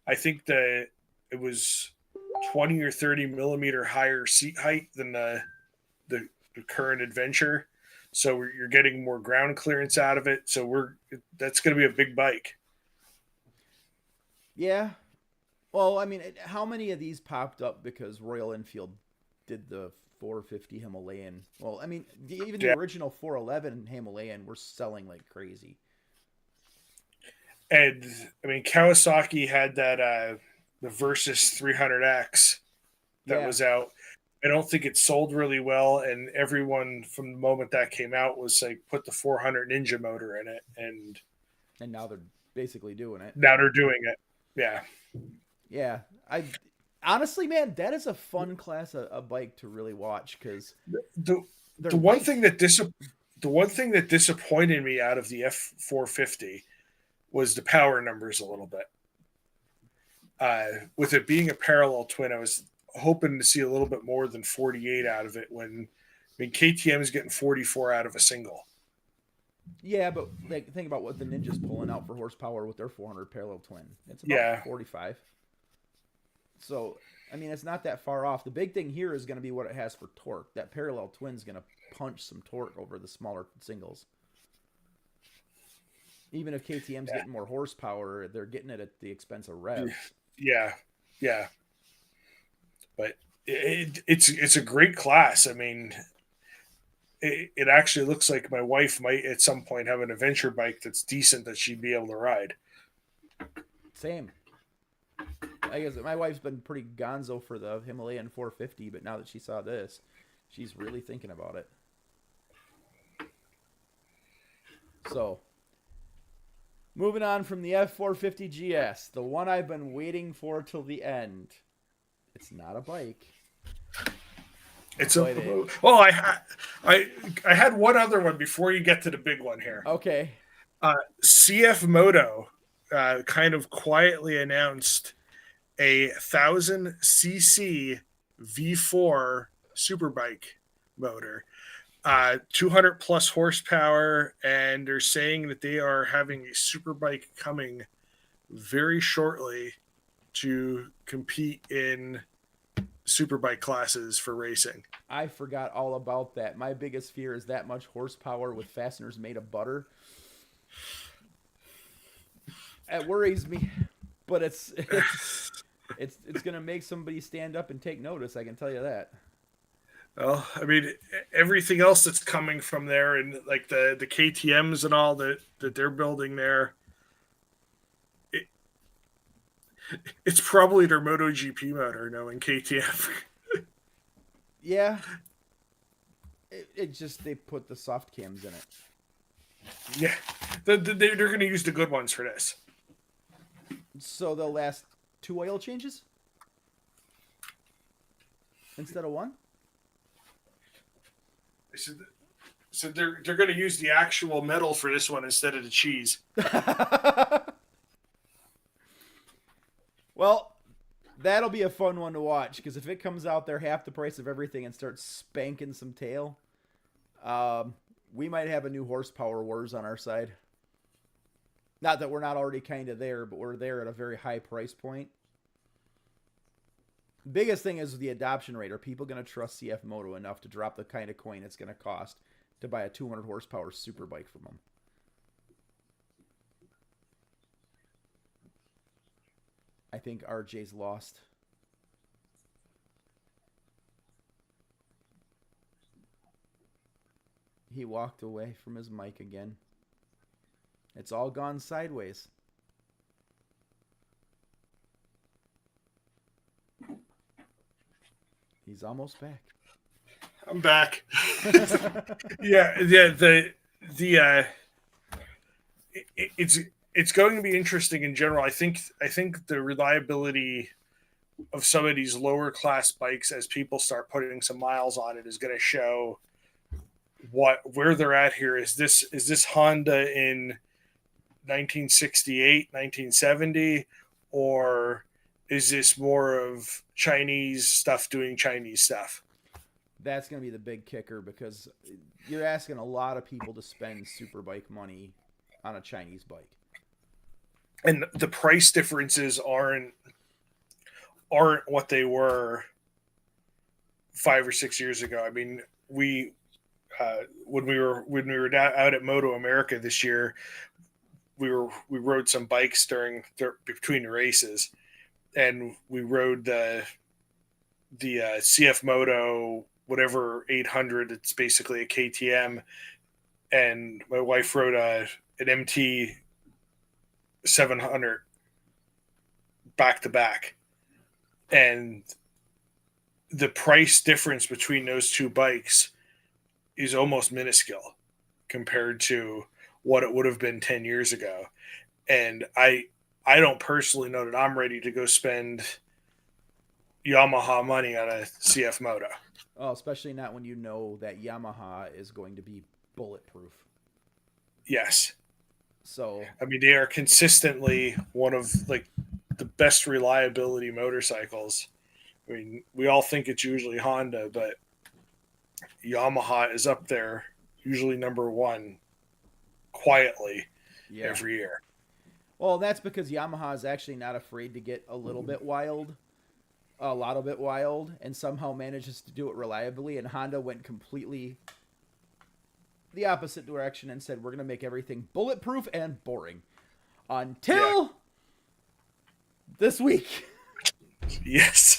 I think that it was 20 or 30 millimeter higher seat height than the current Adventure. So you're getting more ground clearance out of it. So that's going to be a big bike. yeah. Well, I mean, how many of these popped up because Royal Enfield did the 450 Himalayan? Well, I mean, even the Yeah, original 411 Himalayan were selling like crazy. and I mean Kawasaki had that the Versus 300X that Yeah, was out. I don't think it sold really well, and everyone from the moment that came out was like, put the 400 Ninja motor in it, and and now they're basically doing it. now they're doing it. Yeah, Yeah, I honestly, man, that is a fun class of bike to really watch because the they're the one light. thing that the one thing that disappointed me out of the F450 was the power numbers a little bit. With it being a parallel twin, I was hoping to see a little bit more than 48 out of it. I mean, KTM is getting 44 out of a single. Yeah, but like think about what the Ninja's pulling out for horsepower with their 400 parallel twin. It's about Yeah, 45. So, I mean, it's not that far off. The big thing here is going to be what it has for torque. That parallel twin's going to punch some torque over the smaller singles. Even if KTM's yeah, getting more horsepower, they're getting it at the expense of revs. yeah, yeah. But it's a great class. I mean, it actually looks like my wife might at some point have an adventure bike that's decent that she'd be able to ride. Same. I guess my wife's been pretty gonzo for the Himalayan 450, but now that she saw this, she's really thinking about it. So, moving on from the F450 GS, the one I've been waiting for till the end. It's not a bike, It's a but it. oh, I had one other one before you get to the big one here. Okay. CF Moto kind of quietly announced a 1,000 cc V4 superbike motor, 200 plus horsepower, and they're saying that they are having a superbike coming very shortly to compete in superbike classes for racing. I forgot all about that. My biggest fear is that much horsepower with fasteners made of butter. It worries me, but it's gonna make somebody stand up and take notice. I can tell you that. Well, I mean, everything else that's coming from there, and like the KTM's and all that they're building there, it, it's probably their MotoGP motor, knowing KTM. Yeah, it just they put the soft cams in it. Yeah, they're going to use the good ones for this. So they'll last 2 oil changes instead of 1. So they're going to use the actual metal for this one instead of the cheese. Well, that'll be a fun one to watch, because if it comes out there half the price of everything and starts spanking some tail, we might have a new horsepower wars on our side. Not that we're not already kind of there, but we're there at a very high price point. Biggest thing is the adoption rate. Are people going to trust CF Moto enough to drop the kind of coin it's going to cost to buy a 200 horsepower superbike from them? I think RJ's lost. He walked away from his mic again. It's all gone sideways. He's almost back. I'm back. yeah. It's going to be interesting in general. I think the reliability of some of these lower class bikes, as people start putting some miles on it, is going to show where they're at here. Is this Honda in 1968, 1970, or is this more of Chinese stuff doing Chinese stuff? That's going to be the big kicker, because you're asking a lot of people to spend superbike money on a Chinese bike. And the price differences aren't what they were 5 or 6 years ago. I mean, when we were out at Moto America this year, we rode some bikes between the races, and we rode the CF Moto whatever 800. It's basically a KTM, and my wife rode an MT 700 back to back, and the price difference between those two bikes is almost minuscule compared to what it would have been 10 years ago. And I don't personally know that I'm ready to go spend Yamaha money on a CF Moto. Oh, especially not when you know that Yamaha is going to be bulletproof. Yes. So, I mean, they are consistently one of like the best reliability motorcycles. I mean, we all think it's usually Honda, but Yamaha is up there, usually number one, quietly every year. Well, that's because Yamaha is actually not afraid to get a little bit wild, and somehow manages to do it reliably. And Honda went completely the opposite direction and said, we're going to make everything bulletproof and boring. Until this week. Yes.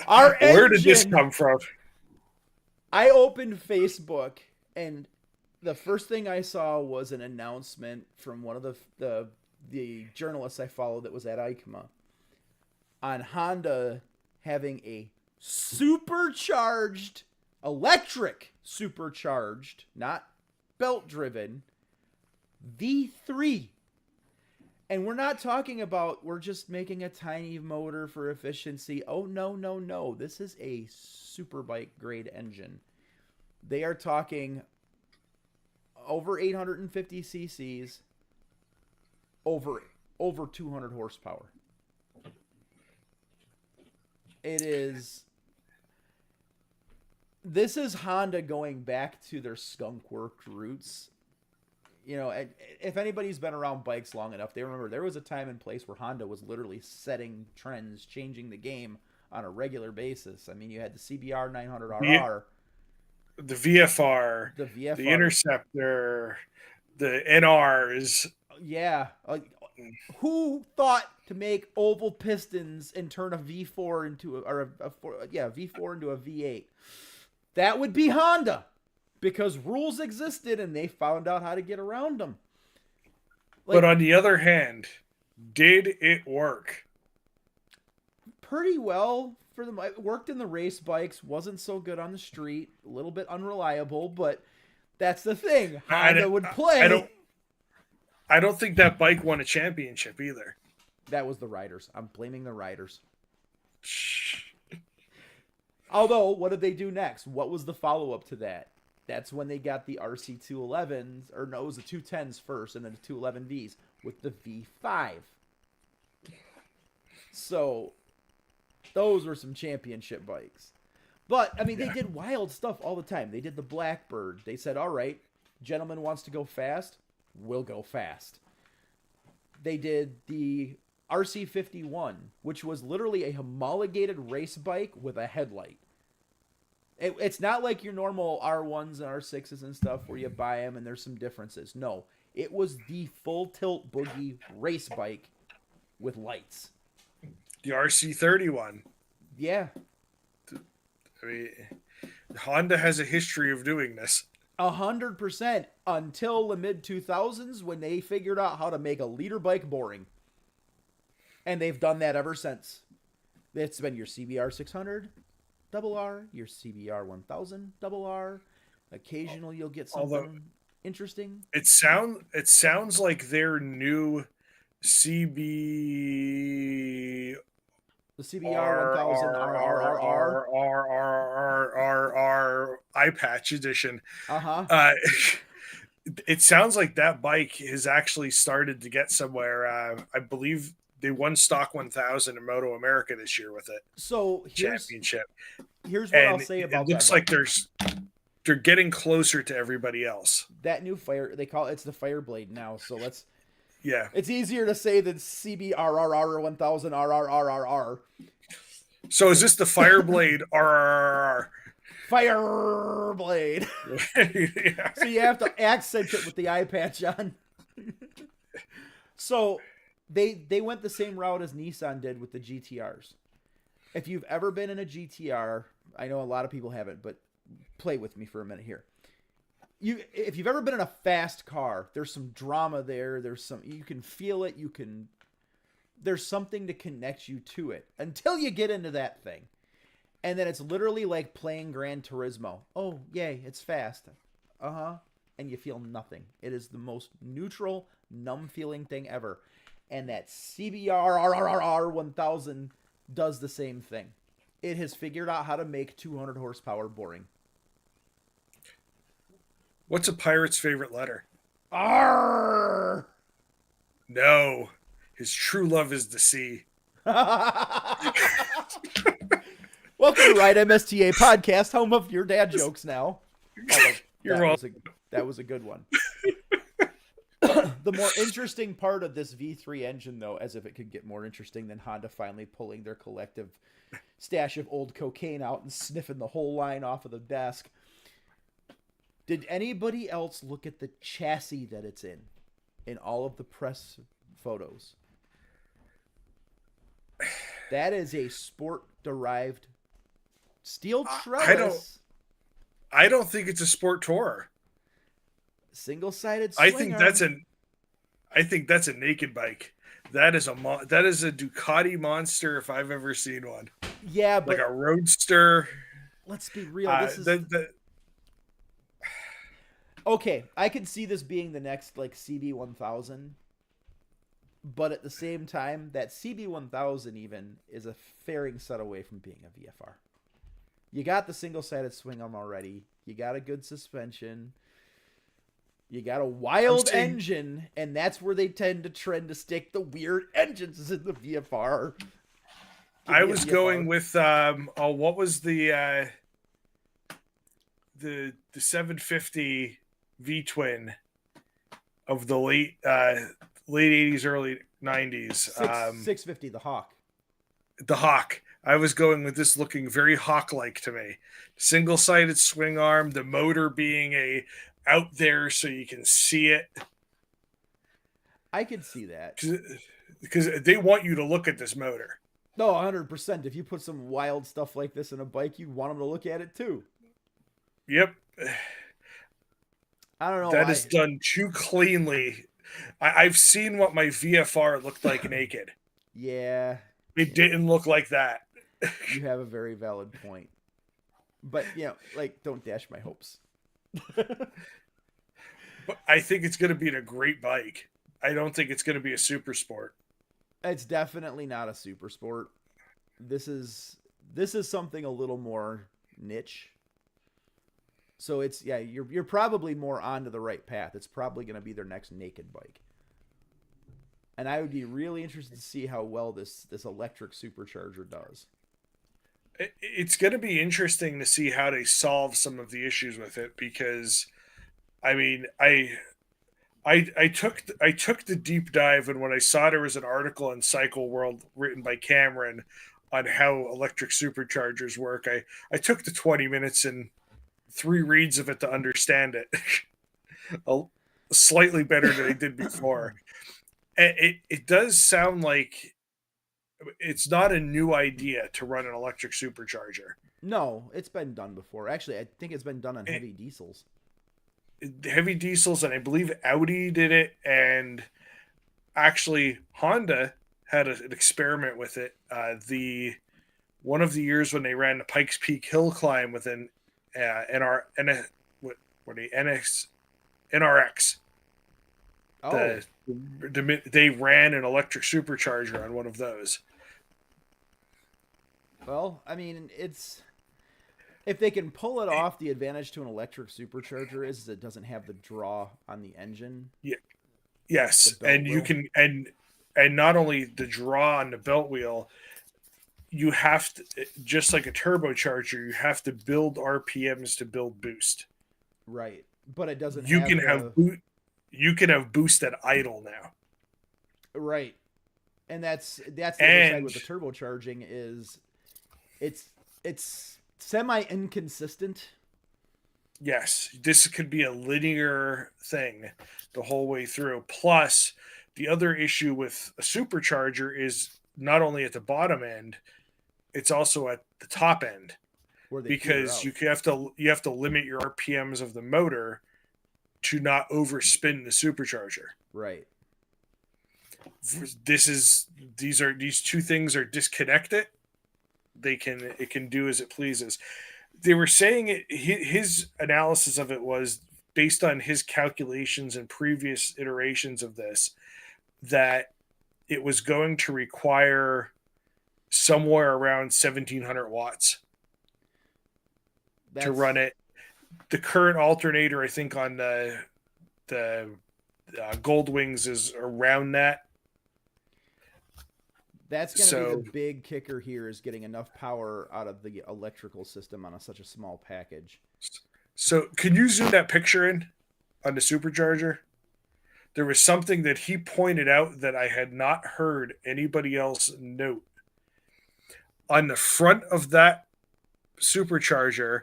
Where did this come from? I opened Facebook, and the first thing I saw was an announcement from one of the journalists I followed that was at EICMA on Honda having a electric supercharged, not belt driven, V3. And we're not talking about we're just making a tiny motor for efficiency. Oh, no. This is a superbike grade engine. They are talking over 850 cc's, over 200 horsepower. It is. This is Honda going back to their skunk work roots. You know, if anybody's been around bikes long enough, they remember there was a time and place where Honda was literally setting trends, changing the game on a regular basis. I mean, you had the CBR 900RR, the VFR, the VFR, the Interceptor, the NRs. Yeah. Who thought to make oval pistons and turn a V4 into V4 into a V8? That would be Honda, because rules existed and they found out how to get around them. But on the other hand, did it work? Pretty well for them. It worked in the race bikes, wasn't so good on the street, a little bit unreliable, but that's the thing. Honda would play. I don't think that bike won a championship either. That was the riders. I'm blaming the riders. Although, what did they do next? What was the follow-up to that? That's when they got the RC211s, or no, it was the 210s first, and then the 211Vs with the V5. So, those were some championship bikes. But, I mean, they did wild stuff all the time. They did the Blackbird. They said, all right, gentleman wants to go fast, we'll go fast. They did the RC51, which was literally a homologated race bike with a headlight. It's not like your normal R1s and R6s and stuff where you buy them and there's some differences. No, it was the full tilt boogie race bike with lights. The RC31. Yeah. I mean, Honda has a history of doing this. 100% until the mid-2000s when they figured out how to make a leader bike boring. And they've done that ever since. It's been your CBR 600 double R, your CBR 1000 double R. Occasionally you'll get something interesting. It sounds like their new CB the CBR 1000 RRR eye patch edition. It sounds like that bike has actually started to get somewhere. I believe they won Stock 1000 in Moto America this year with it. So championship. Here's what I'll say about that. It looks like they're getting closer to everybody else. That new they call it's the Fireblade now. So let's. Yeah. It's easier to say than CBRRR 1000 RRRRR. So is this the Fireblade RRR? Fireblade. Yeah. So you have to accent it with the eye patch on. So they went the same route as Nissan did with the GTRs. If you've ever been in a GTR, I know a lot of people haven't, but play with me for a minute here. If you've ever been in a fast car, there's some drama there. You can feel it. There's something to connect you to it until you get into that thing. And then it's literally like playing Gran Turismo. Oh, yay, it's fast. And you feel nothing. It is the most neutral, numb feeling thing ever. And that CBR 1000 does the same thing. It has figured out how to make 200 horsepower boring. What's a pirate's favorite letter? R. No, his true love is the sea. Welcome to RideMSTA podcast, home of your dad jokes now. That was a good one. The more interesting part of this V3 engine, though, as if it could get more interesting than Honda finally pulling their collective stash of old cocaine out and sniffing the whole line off of the desk. Did anybody else look at the chassis that it's in all of the press photos? That is a sport-derived steel trellis. I don't think it's a sport tourer. Single-sided swinger. I think that's a naked bike. That is a Ducati monster if I've ever seen one. Yeah, but like a roadster. Let's be real. This is okay. I can see this being the next like CB1000, but at the same time, that CB1000 even is a fairing set away from being a VFR. You got the single-sided swing arm already. You got a good suspension. You got a wild engine, and that's where they tend to stick the weird engines in the VFR. Give I me a was VFR. going with what was the 750 V twin of the late 80s, early 90s. 650, the Hawk. The Hawk. I was going with this looking very Hawk-like to me. Single-sided swing arm, the motor being out there so you can see it. I could see that. Because they want you to look at this motor. No, 100%. If you put some wild stuff like this in a bike, you want them to look at it too. Yep. I don't know. That is done too cleanly. I've seen what my VFR looked like naked. Yeah. It didn't look like that. You have a very valid point. But, don't dash my hopes. But I think it's going to be a great bike. I don't think it's going to be a super sport. It's definitely not a super sport. This is something a little more niche. So you're probably more onto the right path. It's probably going to be their next naked bike. And I would be really interested to see how well this electric supercharger does. It's going to be interesting to see how they solve some of the issues with it, because I mean, I took the deep dive, and when I saw there was an article in Cycle World written by Cameron on how electric superchargers work, I took the 20 minutes and 3 reads of it to understand it slightly better than I did before. It does sound like it's not a new idea to run an electric supercharger. No, it's been done before. Actually, I think it's been done on heavy diesels. Heavy diesels, and I believe Audi did it, and actually Honda had an experiment with it. One of the years when they ran the Pikes Peak hill climb with an NRX. Oh. They ran an electric supercharger on one of those. Well, I mean, if they can pull it off, the advantage to an electric supercharger is it doesn't have the draw on the engine. Yeah. Yes, and you can and not only the draw on the belt wheel, you have to, just like a turbocharger, you have to build RPMs to build boost. Right, but it doesn't. You can have boost at idle now. Right, and that's the other side with the turbocharging is it's semi inconsistent. Yes, this could be a linear thing the whole way through. Plus, the other issue with a supercharger is not only at the bottom end, it's also at the top end, because you have to limit your RPMs of the motor to not overspin the supercharger. Right. These two things are disconnected. It can do as it pleases. They were saying his analysis of it was based on his calculations and previous iterations of this, that it was going to require somewhere around 1700 watts to run it. The current alternator, I think, on the Gold Wings is around that. That's going to be the big kicker here, is getting enough power out of the electrical system on such a small package. So can you zoom that picture in on the supercharger? There was something that he pointed out that I had not heard anybody else note. On the front of that supercharger,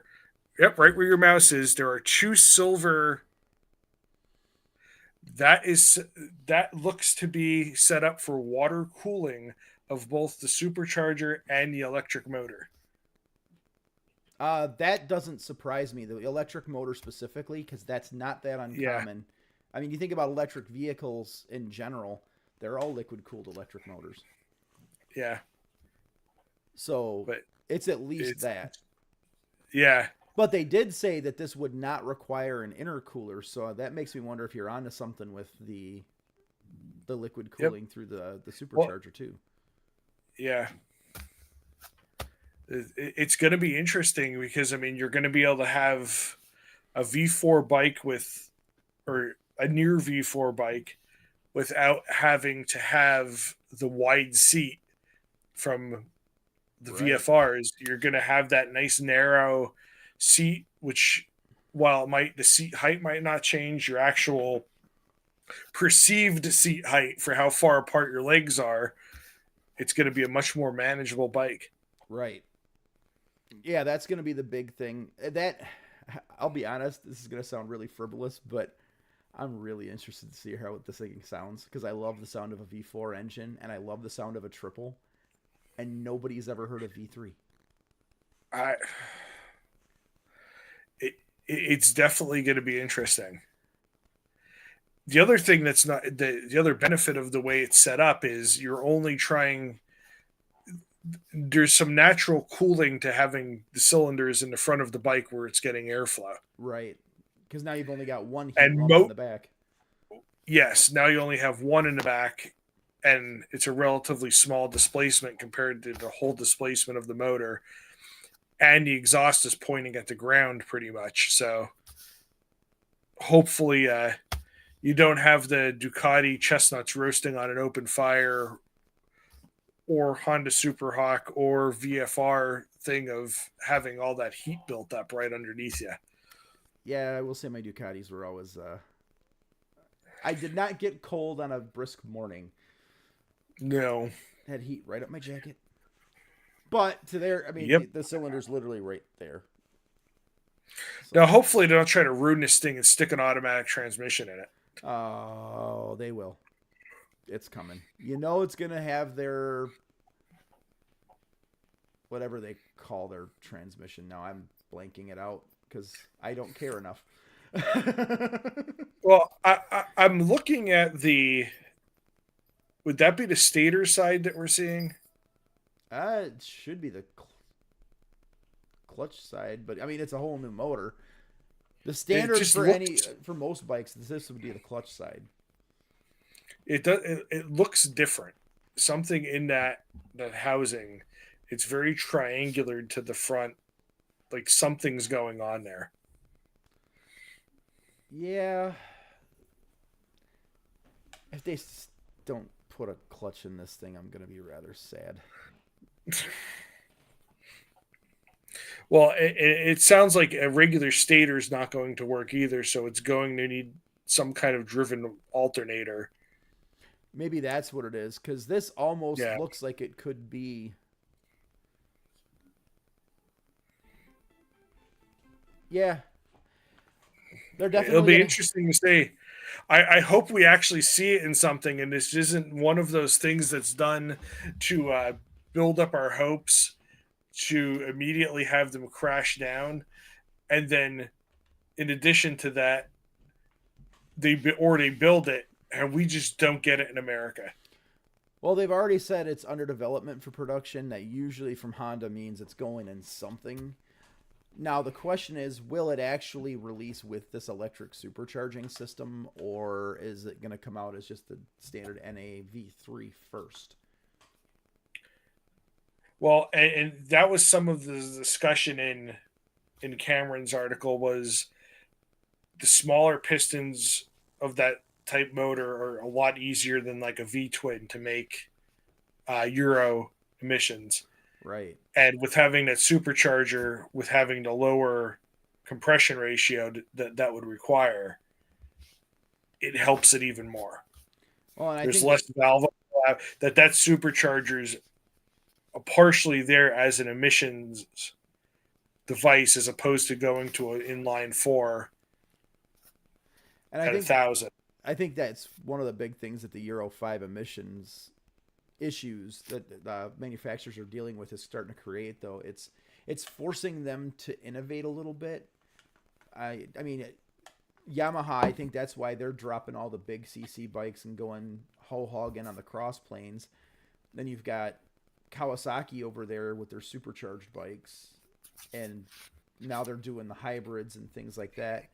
yep, right where your mouse is, there are 2 silver. That looks to be set up for water cooling of both the supercharger and the electric motor. That doesn't surprise me, the electric motor specifically, because that's not that uncommon. Yeah. I mean, you think about electric vehicles in general, they're all liquid-cooled electric motors. Yeah. So but it's at least that. Yeah. But they did say that this would not require an intercooler, so that makes me wonder if you're onto something with the liquid cooling through the supercharger too. Yeah. It's going to be interesting, because, I mean, you're going to be able to have a V4 bike or a near V4 bike without having to have the wide seat from the Right. VFRs, you're going to have that nice narrow seat, which while the seat height might not change, your actual perceived seat height for how far apart your legs are, it's going to be a much more manageable bike. Right. Yeah, that's going to be the big thing. That I'll be honest, this is going to sound really frivolous, but I'm really interested to see how this thing sounds because I love the sound of a V4 engine and I love the sound of a triple, and nobody's ever heard of V3. I, it's definitely going to be interesting. The other thing that's not the other benefit of the way it's set up is you're only trying. There's some natural cooling to having the cylinders in the front of the bike where it's getting airflow. Right. Because now you've only got one heat And lump in the back. yes, now you only have one in the back, and it's a relatively small displacement compared to the whole displacement of the motor. And the exhaust is pointing at the ground pretty much. So hopefully, you don't have the Ducati chestnuts roasting on an open fire or Honda Superhawk or VFR thing of having all that heat built up right underneath you. Yeah, I will say my Ducatis were always. I did not get cold on a brisk morning. No. Had heat right up my jacket. But to there, I mean, Yep. the cylinder's literally right there. So. Now, hopefully, they don't try to ruin this thing and stick an automatic transmission in it. Oh, they will. It's coming. You know, it's going to have their whatever they call their transmission. Now I'm blanking it out because I don't care enough. Well, I'm looking at the. Would that be the stator side that we're seeing? It should be the clutch side, but I mean it's a whole new motor. The standard for most bikes, this would be the clutch side. It does. It looks different. Something in that housing, it's very triangular to the front. Like something's going on there. Yeah. If they don't put a clutch in this thing, I'm gonna be rather sad. Well, it sounds like a regular stator is not going to work either, so it's going to need some kind of driven alternator. Maybe that's what it is, because this almost looks like it could be. Yeah. They're definitely. It'll be interesting to see. I hope we actually see it in something, and this isn't one of those things that's done to build up our hopes to immediately have them crash down, and then in addition to that, they build it and we just don't get it in America. Well, they've already said it's under development for production. That usually from Honda means it's going in something. Now the question is, will it actually release with this electric supercharging system, or is it going to come out as just the standard NA V3 first? Well, and that was some of the discussion in Cameron's article was the smaller pistons of that type motor are a lot easier than like a V-twin to make Euro emissions. Right. And with having that supercharger, with having the lower compression ratio that would require, it helps it even more. Well, and there's less valve that supercharger's partially there as an emissions device as opposed to going to an inline 4 and at 1,000. I think that's one of the big things that the Euro 5 emissions issues that the manufacturers are dealing with is starting to create, though. It's forcing them to innovate a little bit. I mean, Yamaha, I think that's why they're dropping all the big CC bikes and going whole hog in on the cross planes. Then you've got Kawasaki over there with their supercharged bikes, and now they're doing the hybrids and things like that.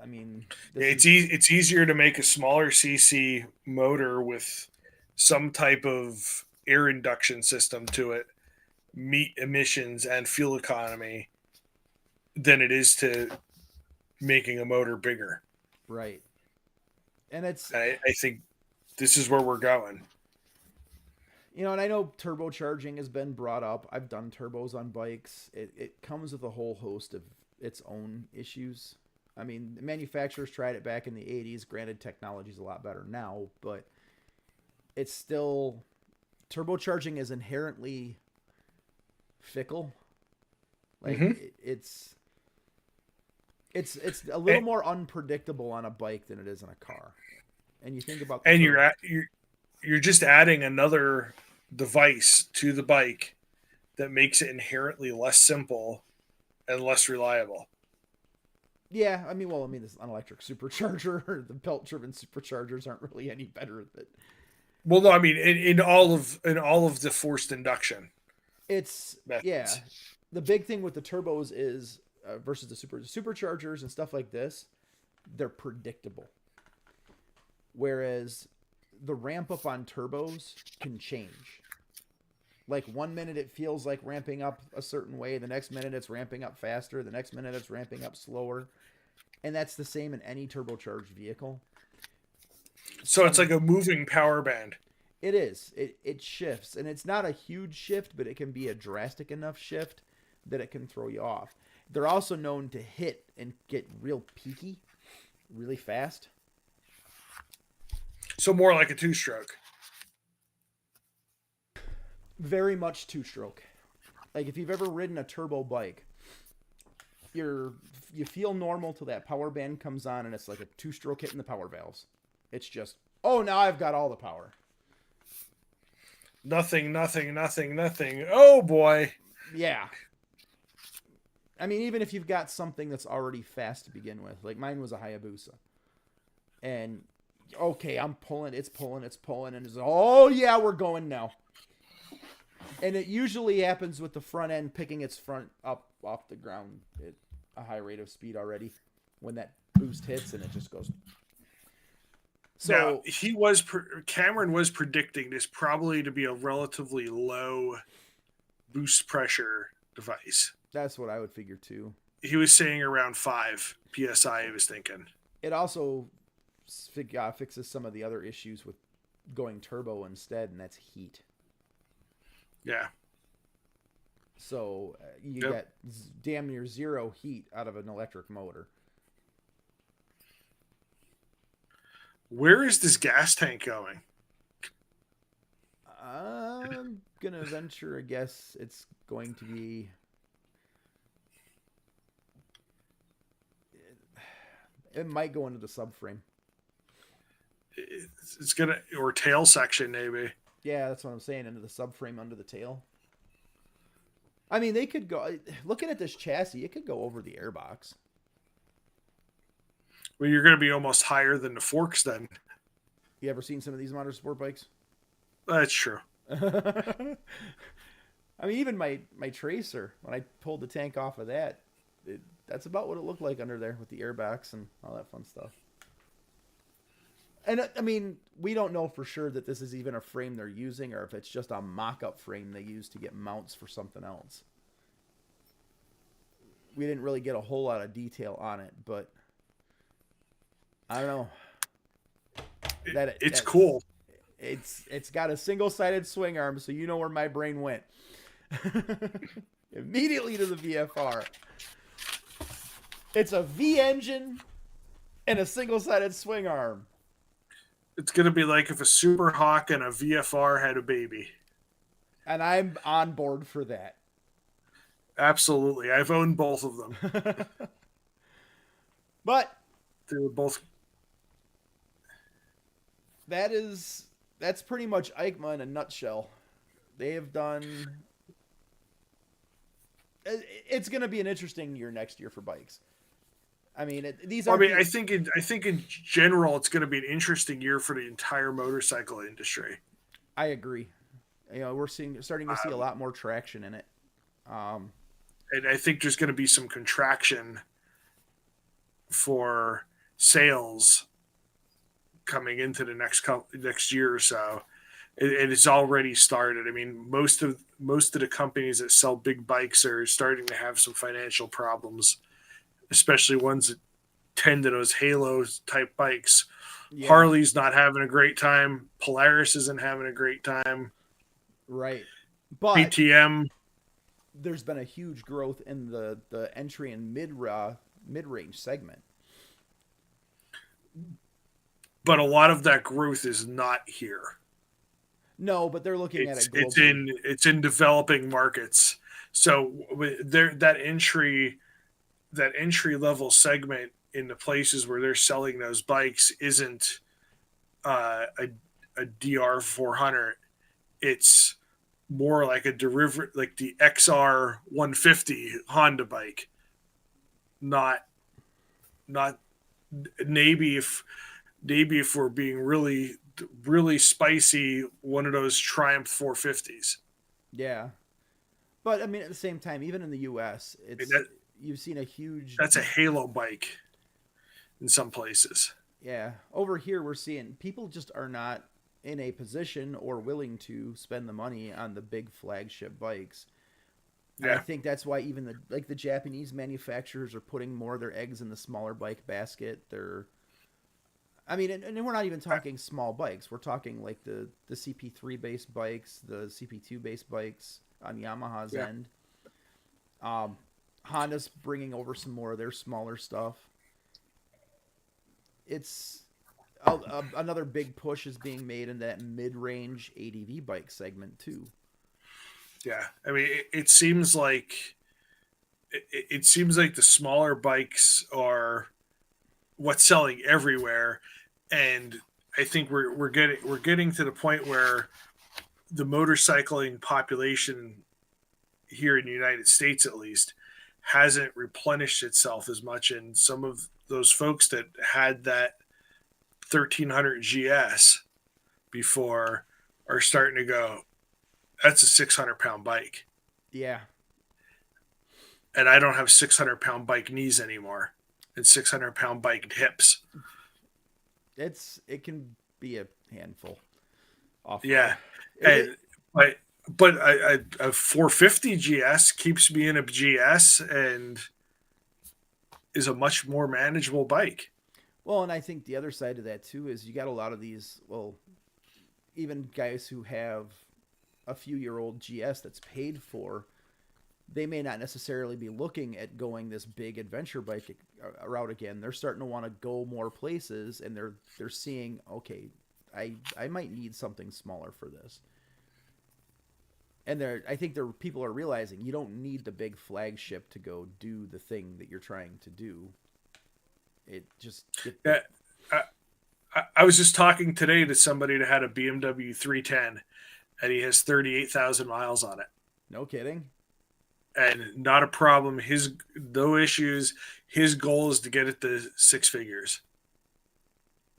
I mean, it's easier to make a smaller CC motor with some type of air induction system to it, meet emissions and fuel economy, than it is to making a motor bigger. Right. And I think this is where we're going. And I know turbocharging has been brought up. I've done turbos on bikes. It comes with a whole host of its own issues. I mean, the manufacturers tried it back in the 80s. Granted, technology's a lot better now, but it's still turbocharging is inherently fickle. Like Mm-hmm. it's a little more unpredictable on a bike than it is in a car. And you think about And you're just adding another device to the bike that makes it inherently less simple and less reliable. yeah, I mean, this an electric supercharger, the belt-driven superchargers aren't really any better than Well, no, I mean in all of the forced induction it's methods. yeah. The big thing with the turbos is versus the superchargers and stuff like this, they're predictable. Whereas the ramp up on turbos can change. Like 1 minute it feels like ramping up a certain way, the next minute it's ramping up faster, the next minute it's ramping up slower. And that's the same in any turbocharged vehicle. So it's like a moving power band. It is. It shifts. And it's not a huge shift, but it can be a drastic enough shift that it can throw you off. They're also known to hit and get real peaky really fast. So more like a two-stroke. Very much two-stroke. Like if you've ever ridden a turbo bike, you feel normal till that power band comes on and it's like a two-stroke hitting the power valves. It's just, oh, now I've got all the power. Nothing. Oh boy. Yeah. I mean, even if you've got something that's already fast to begin with, like mine was a Hayabusa. And okay, I'm pulling, it's pulling, and it's, oh yeah, we're going now. And it usually happens with the front end picking its front up off the ground at a high rate of speed already when that boost hits and it just goes. So now, Cameron was predicting this probably to be a relatively low boost pressure device. That's what I would figure too. He was saying around 5 psi. He was thinking. It also fixes some of the other issues with going turbo instead, and that's heat. Yeah. So you get damn near zero heat out of an electric motor. Where is this gas tank going? I'm going to venture a guess it's going to be... It might go into the subframe. It's going to... Or tail section, maybe. Yeah, that's what I'm saying. Into the subframe, under the tail. I mean, they could go... Looking at this chassis, it could go over the airbox. Well, you're going to be almost higher than the forks then. You ever seen some of these modern sport bikes? That's true. I mean, even my Tracer, when I pulled the tank off of that, that's about what it looked like under there with the airbox and all that fun stuff. And I mean, we don't know for sure that this is even a frame they're using or if it's just a mock-up frame they use to get mounts for something else. We didn't really get a whole lot of detail on it, but I don't know. It's cool. It's got a single-sided swing arm, so you know where my brain went. Immediately to the VFR. It's a V engine and a single-sided swing arm. It's going to be like if a Super Hawk and a VFR had a baby. And I'm on board for that. Absolutely. I've owned both of them. But they were both... That's pretty much EICMA in a nutshell. They have done... It's going to be an interesting year next year for bikes. I mean, I think in general, it's going to be an interesting year for the entire motorcycle industry. I agree. You know, we're starting to see a lot more traction in it. And I think there's going to be some contraction for sales coming into the next year or so. It's already started. I mean, most of the companies that sell big bikes are starting to have some financial problems, especially ones that tend to those Halo type bikes. Yeah. Harley's not having a great time. Polaris isn't having a great time. Right. But KTM. there's been a huge growth in the entry and mid range segment. But a lot of that growth is not here. No, but they're looking at It's it it's globally. in it's in developing markets. So there that entry level segment in the places where they're selling those bikes isn't a DR 400. It's more like a derivative, like the XR 150 Honda bike, not not maybe if we're being really spicy, one of those Triumph 450s. Yeah. But I mean, at the same time, even in the U.S., And it's you've seen a huge. that's a halo bike in some places. Yeah, over here we're seeing people just are not in a position or willing to spend the money on the big flagship bikes. And I Yeah, think that's why even the Japanese manufacturers are putting more of their eggs in the smaller bike basket. I mean, and we're not even talking small bikes. We're talking like the CP3 based bikes, the CP2 based bikes on Yamaha's yeah. end. Um, Honda's bringing over some more of their smaller stuff. It's another big push is being made in that mid-range ADV bike segment too. Yeah, I mean, it seems like the smaller bikes are what's selling everywhere, and I think we're getting to the point where the motorcycling population here in the United States, at least, hasn't replenished itself as much, and some of those folks that had that 1300 GS before are starting to go, that's a 600-pound bike. Yeah, And I don't have 600-pound bike knees anymore and 600-pound bike hips. it can be a handful off road. Yeah. And but a 450 GS keeps me in a GS and is a much more manageable bike. Well, and I think the other side of that too is you got a lot of these. Well, even guys who have a few-year old GS that's paid for, they may not necessarily be looking at going this big adventure bike route again. They're starting to want to go more places, and they're seeing, okay, I might need something smaller for this. And I think people are realizing you don't need the big flagship to go do the thing that you're trying to do. It just Yeah, I was just talking today to somebody that had a BMW 310 and he has 38,000 miles on it. no kidding. And not a problem. No issues. His goal is to get it to six figures.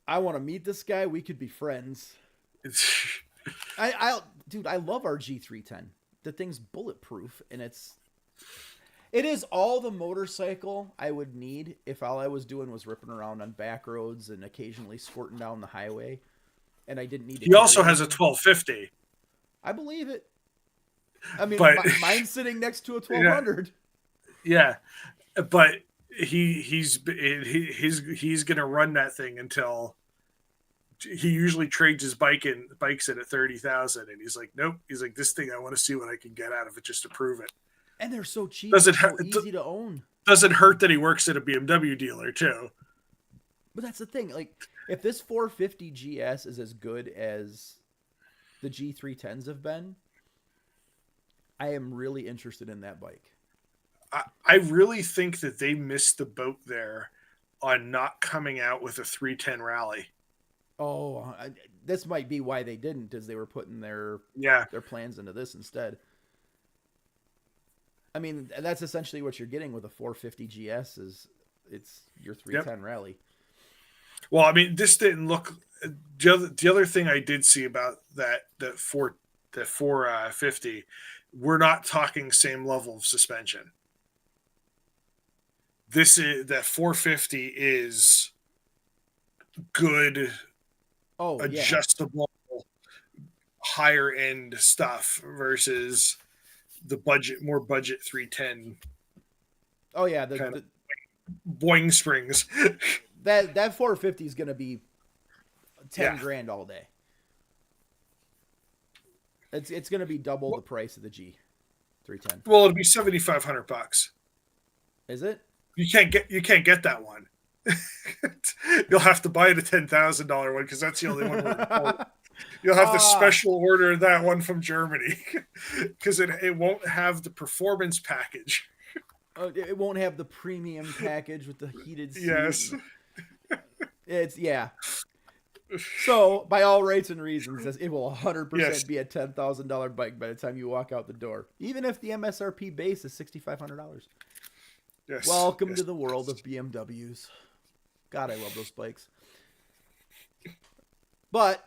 I want to meet this guy. We could be friends. Dude, I love our G310. The thing's bulletproof, and it is all the motorcycle I would need if all I was doing was ripping around on back roads and occasionally squirting down the highway, and I didn't need to. He also has a 1250. I believe it. I mean, but mine's sitting next to a 1200. Yeah, but he's gonna run that thing until he usually trades his bikes in at 30,000, and he's like, nope. He's like, this thing I want to see what I can get out of it just to prove it. And they're so cheap, Doesn't so easy to own. Doesn't hurt that he works at a BMW dealer too. But that's the thing. Like, if this 450 GS is as good as the G310s have been, I am really interested in that bike. I really think that they missed the boat there on not coming out with a 310 rally. Oh, this might be why they didn't, is they were putting their plans into this instead. I mean, that's essentially what you're getting with a 450 GS is it's your 310 rally. Well, I mean, this didn't look. The other thing I did see about that 450, we're not talking same level of suspension. That 450 is good, adjustable, higher end stuff versus the more budget 310. Oh yeah, the boing springs. that 450 is going to be 10 grand all day. It's going to be double the price of the G310. Well, it'll be $7,500. Is it? You can't get that one. You'll have to buy the $10,000 one because that's the only one. You'll have to special order that one from Germany because it won't have the performance package. It won't have the premium package with the heated seat. Yes. Yeah. So, by all rights and reasons, it will 100% be a $10,000 bike by the time you walk out the door, even if the MSRP base is $6,500. Yes. Welcome to the world of BMWs. God, I love those bikes. But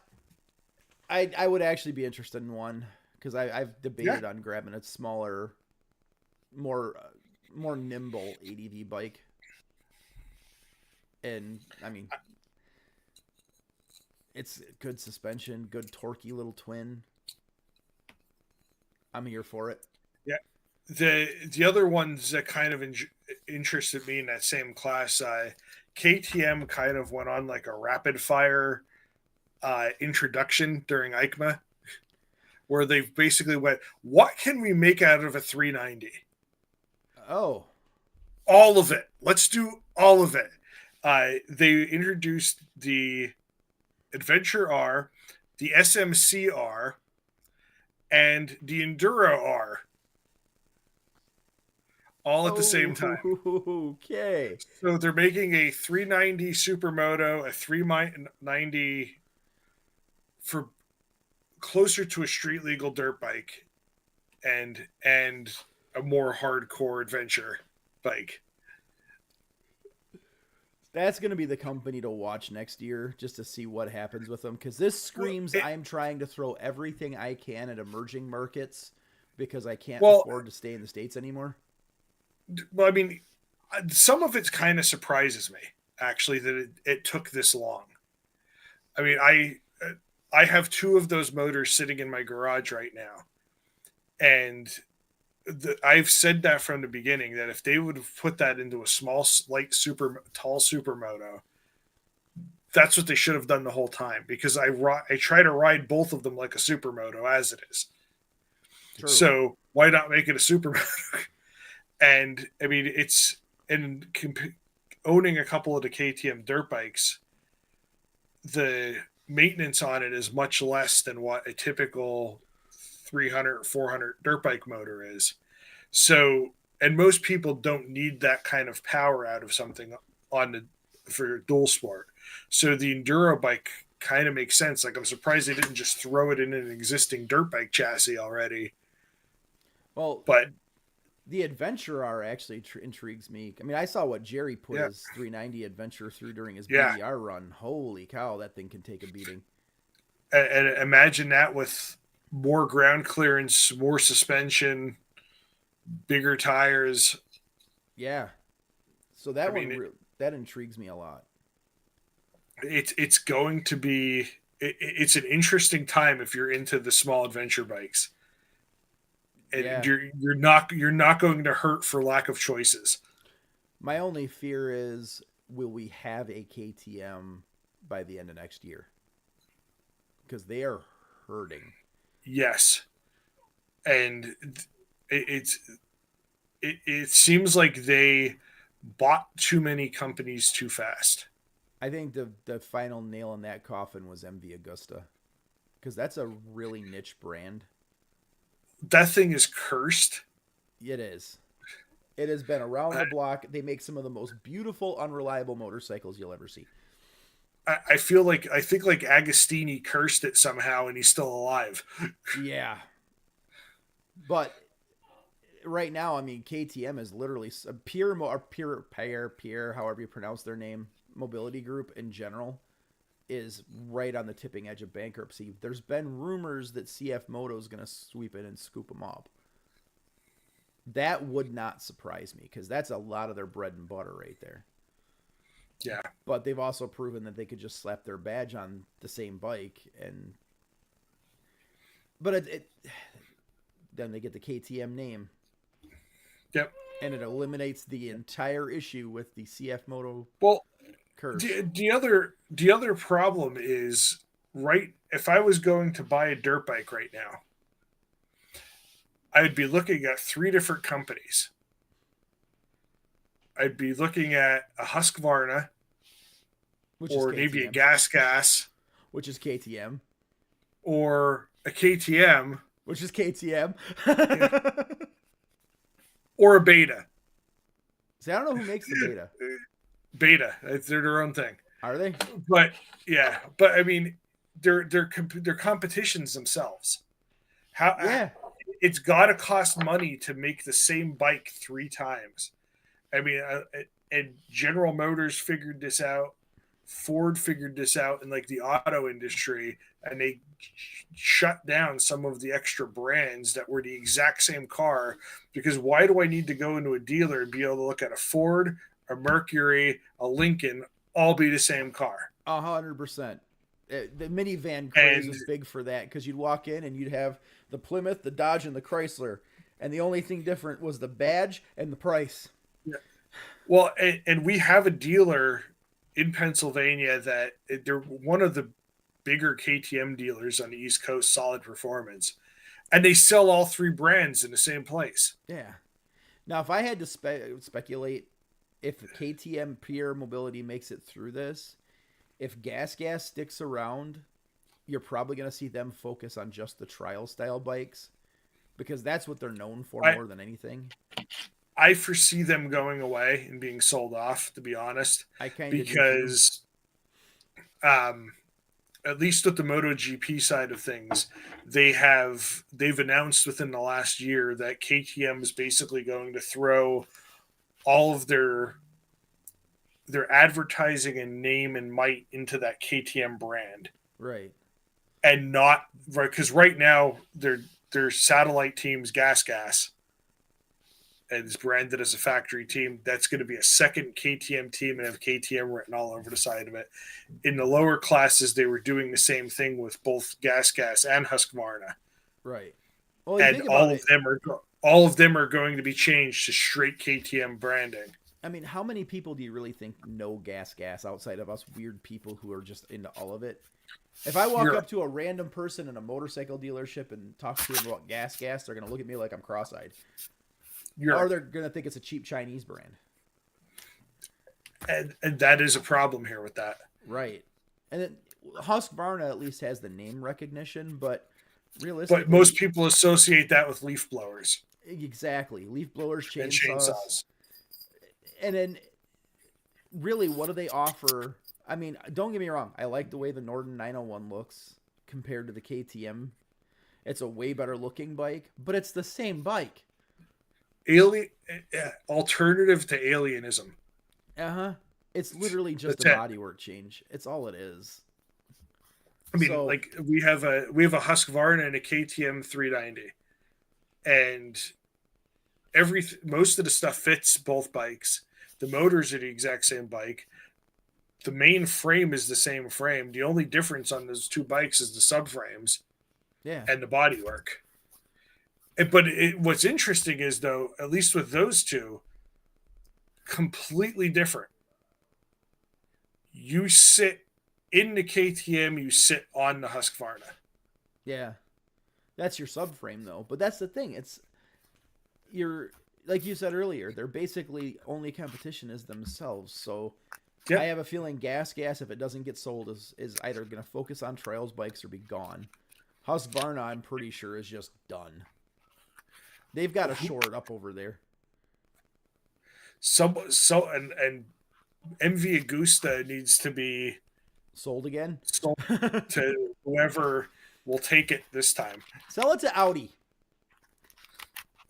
I would actually be interested in one because I've debated on grabbing a smaller, more nimble ADV bike. And I mean, it's good suspension, good torquey little twin. I'm here for it. Yeah. The other ones that kind of interested me in that same class, KTM kind of went on like a rapid fire introduction during EICMA, where they basically went, what can we make out of a 390? Oh. All of it. Let's do all of it. They introduced the Adventure R, the SMC R, and the Enduro R. All at the same time. Okay. So they're making a 390 Supermoto, a 390 for closer to a street legal dirt bike, and a more hardcore adventure bike. That's going to be the company to watch next year just to see what happens with them. Because this screams I'm trying to throw everything I can at emerging markets because I can't afford to stay in the States anymore. Well, I mean, some of it kind of surprises me, actually, that it took this long. I mean, I have two of those motors sitting in my garage right now. And I've said that from the beginning, that if they would have put that into a small, light, tall supermoto, that's what they should have done the whole time. Because I try to ride both of them like a supermoto as it is. True. So why not make it a supermoto? And I mean, owning a couple of the KTM dirt bikes, the maintenance on it is much less than what a typical 300, 400 dirt bike motor is. So, and most people don't need that kind of power out of something for dual sport. So the Enduro bike kind of makes sense. Like, I'm surprised they didn't just throw it in an existing dirt bike chassis already. Well, but the Adventure R actually intrigues me. I mean, I saw what Jerry put his 390 Adventure through during his BDR run. Holy cow, that thing can take a beating. And imagine that with more ground clearance, more suspension, bigger tires. Yeah. So that that intrigues me a lot. It's going to be it's an interesting time if you're into the small adventure bikes. And you're not going to hurt for lack of choices. My only fear is, will we have a KTM by the end of next year? Because they are hurting. Yes, and it seems like they bought too many companies too fast. I think the final nail in that coffin was MV Agusta, because that's a really niche brand. That thing is cursed. It is. It has been around the block. They make some of the most beautiful, unreliable motorcycles you'll ever see. I think Agostini cursed it somehow, and he's still alive. Yeah. But right now, I mean, KTM is literally a Pierre, however you pronounce their name, mobility group in general, is right on the tipping edge of bankruptcy. There's been rumors that CF Moto is going to sweep in and scoop them up. That would not surprise me, because that's a lot of their bread and butter right there. Yeah. But they've also proven that they could just slap their badge on the same bike, and then they get the KTM name. Yep. And it eliminates the entire issue with the CF Moto. Well, curse. The other problem is, right, if I was going to buy a dirt bike right now, I would be looking at 3 different companies. I'd be looking at a Husqvarna, Which is or maybe a KTM. Gas, Which is KTM. or a KTM, Which is KTM. or a Beta. See, I don't know who makes the Beta. Beta, they're their own thing. Are they? But yeah, but I mean, they're competitions themselves. How Yeah. it's got to cost money to make the same bike 3 times. I mean, and General Motors figured this out. Ford figured this out in like the auto industry, and they shut down some of the extra brands that were the exact same car. Because why do I need to go into a dealer and be able to look at a Ford, a Mercury, a Lincoln, all be the same car? 100%. The minivan craze was big for that, because you'd walk in and you'd have the Plymouth, the Dodge, and the Chrysler, and the only thing different was the badge and the price. Yeah. Well, and we have a dealer in Pennsylvania that they're one of the bigger KTM dealers on the East Coast, Solid Performance, and they sell all 3 brands in the same place. Yeah. Now, if I had to speculate, if KTM Pure Mobility makes it through this, if Gas sticks around, you're probably going to see them focus on just the trial style bikes, because that's what they're known for more than anything. I foresee them going away and being sold off, to be honest. I kind of because at least with the MotoGP side of things, they've announced within the last year that KTM is basically going to throw all of their advertising and name and might into that KTM brand. Right. And not right, because right now their satellite team's Gas, and it's branded as a factory team. That's going to be a second KTM team and have KTM written all over the side of it. In the lower classes, they were doing the same thing with both Gas and Husqvarna. Right. Well, and all of them are going to be changed to straight KTM branding. I mean, how many people do you really think know Gas outside of us weird people who are just into all of it? If I walk up to a random person in a motorcycle dealership and talk to them about Gas, they're going to look at me like I'm cross-eyed. Or they're going to think it's a cheap Chinese brand. And that is a problem here with that. Right. And then Husqvarna at least has the name recognition, but realistically... But most people associate that with leaf blowers. Exactly. Leaf blowers, chainsaws. And then, really, what do they offer? I mean, don't get me wrong. I like the way the Norden 901 looks compared to the KTM. It's a way better looking bike, but it's the same bike. Alternative to alienism. It's literally just a bodywork change. It's all it is. I mean, like we have a Husqvarna and a KTM 390, and most of the stuff fits both bikes. The motors are the exact same bike. The main frame is the same frame. The only difference on those 2 bikes is the subframes, and the bodywork. But what's interesting is, though, at least with those 2, completely different. You sit in the KTM, you sit on the Husqvarna. Yeah. That's your subframe, though. But that's the thing. Like you said earlier, they're basically only competition is themselves. So I have a feeling Gas, if it doesn't get sold, is either going to focus on trials bikes or be gone. Husqvarna, I'm pretty sure, is just done. They've got to shore it up over there. And MV Agusta needs to be sold again. Sold to whoever will take it this time. Sell it to Audi.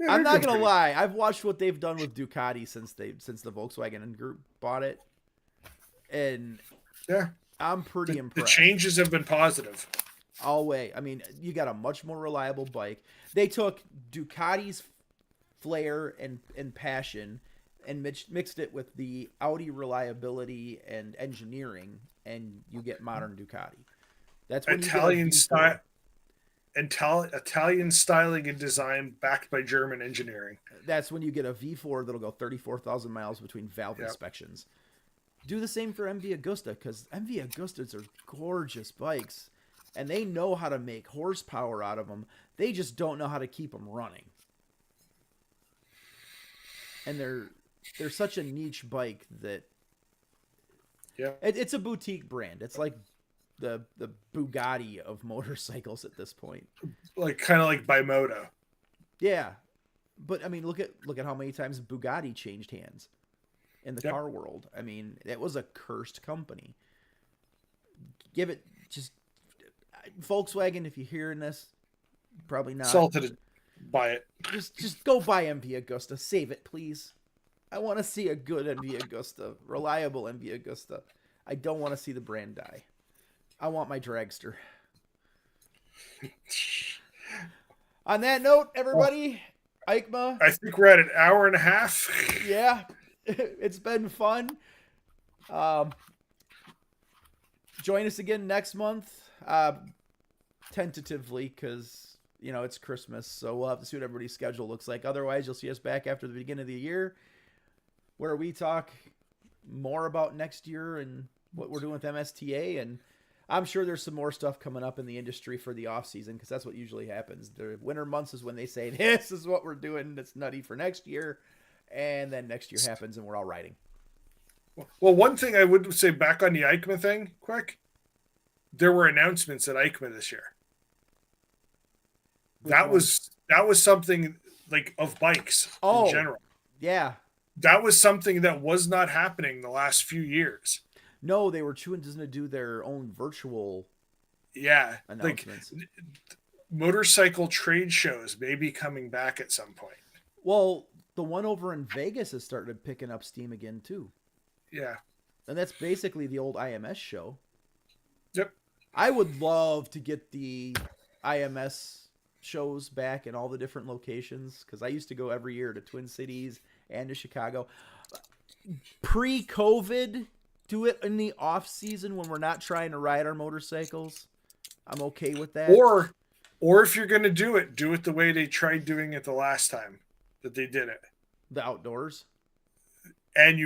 Yeah, I'm not gonna lie. I've watched what they've done with Ducati since the Volkswagen group bought it, and I'm pretty impressed. The changes have been positive. All way. I mean, you got a much more reliable bike. They took Ducati's flair and passion and mixed it with the Audi reliability and engineering, and you get modern Ducati. That's when Italian style. Italian styling and design backed by German engineering. That's when you get a V4 that'll go 34,000 miles between valve inspections. Do the same for MV Agusta, because MV Agustas are gorgeous bikes, and they know how to make horsepower out of them. They just don't know how to keep them running. and they're such a niche bike that Yeah. it's a boutique brand. It's like the Bugatti of motorcycles at this point. Like kind of like Bimoto. Yeah, but I mean, look at how many times Bugatti changed hands in the Yep. car world. I mean, it was a cursed company. Give it just Volkswagen. If you're hearing this, probably not. Salted it. Buy it. Just go buy MV Agusta. Save it, please. I want to see a good MV Agusta, reliable MV Agusta. I don't want to see the brand die. I want my dragster. On that note, everybody, EICMA. I think we're at an hour and a half. Yeah, it's been fun. Join us again next month, tentatively, because it's Christmas, so we'll have to see what everybody's schedule looks like. Otherwise, you'll see us back after the beginning of the year, where we talk more about next year and what we're doing with MSTA, and I'm sure there's some more stuff coming up in the industry for the off season, because that's what usually happens. The winter months is when they say this is what we're doing that's nutty for next year, and then next year happens and we're all riding. Well, one thing I would say back on the EICMA thing, quick, there were announcements at EICMA this year. That was something like of bikes in general. Yeah. That was something that was not happening the last few years. No, they were choosing to do their own virtual announcements. Like motorcycle trade shows may be coming back at some point. Well, the one over in Vegas has started picking up steam again too. Yeah. And that's basically the old IMS show. Yep. I would love to get the IMS shows back in all the different locations, because I used to go every year to Twin Cities and to Chicago. Pre-COVID, do it in the off season when we're not trying to ride our motorcycles. I'm okay with that. Or if you're going to do it the way they tried doing it the last time that they did it. The outdoors. And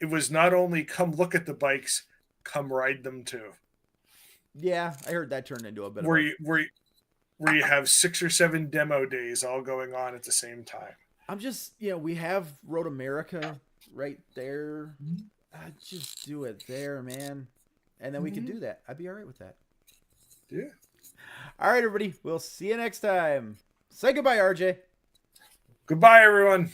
it was not only come look at the bikes, come ride them too. Yeah, I heard that turned into a bit where you have 6 or 7 demo days all going on at the same time. I'm just, we have Road America right there. Just do it there, man. And then we can do that. I'd be all right with that. Yeah. All right, everybody. We'll see you next time. Say goodbye, RJ. Goodbye, everyone.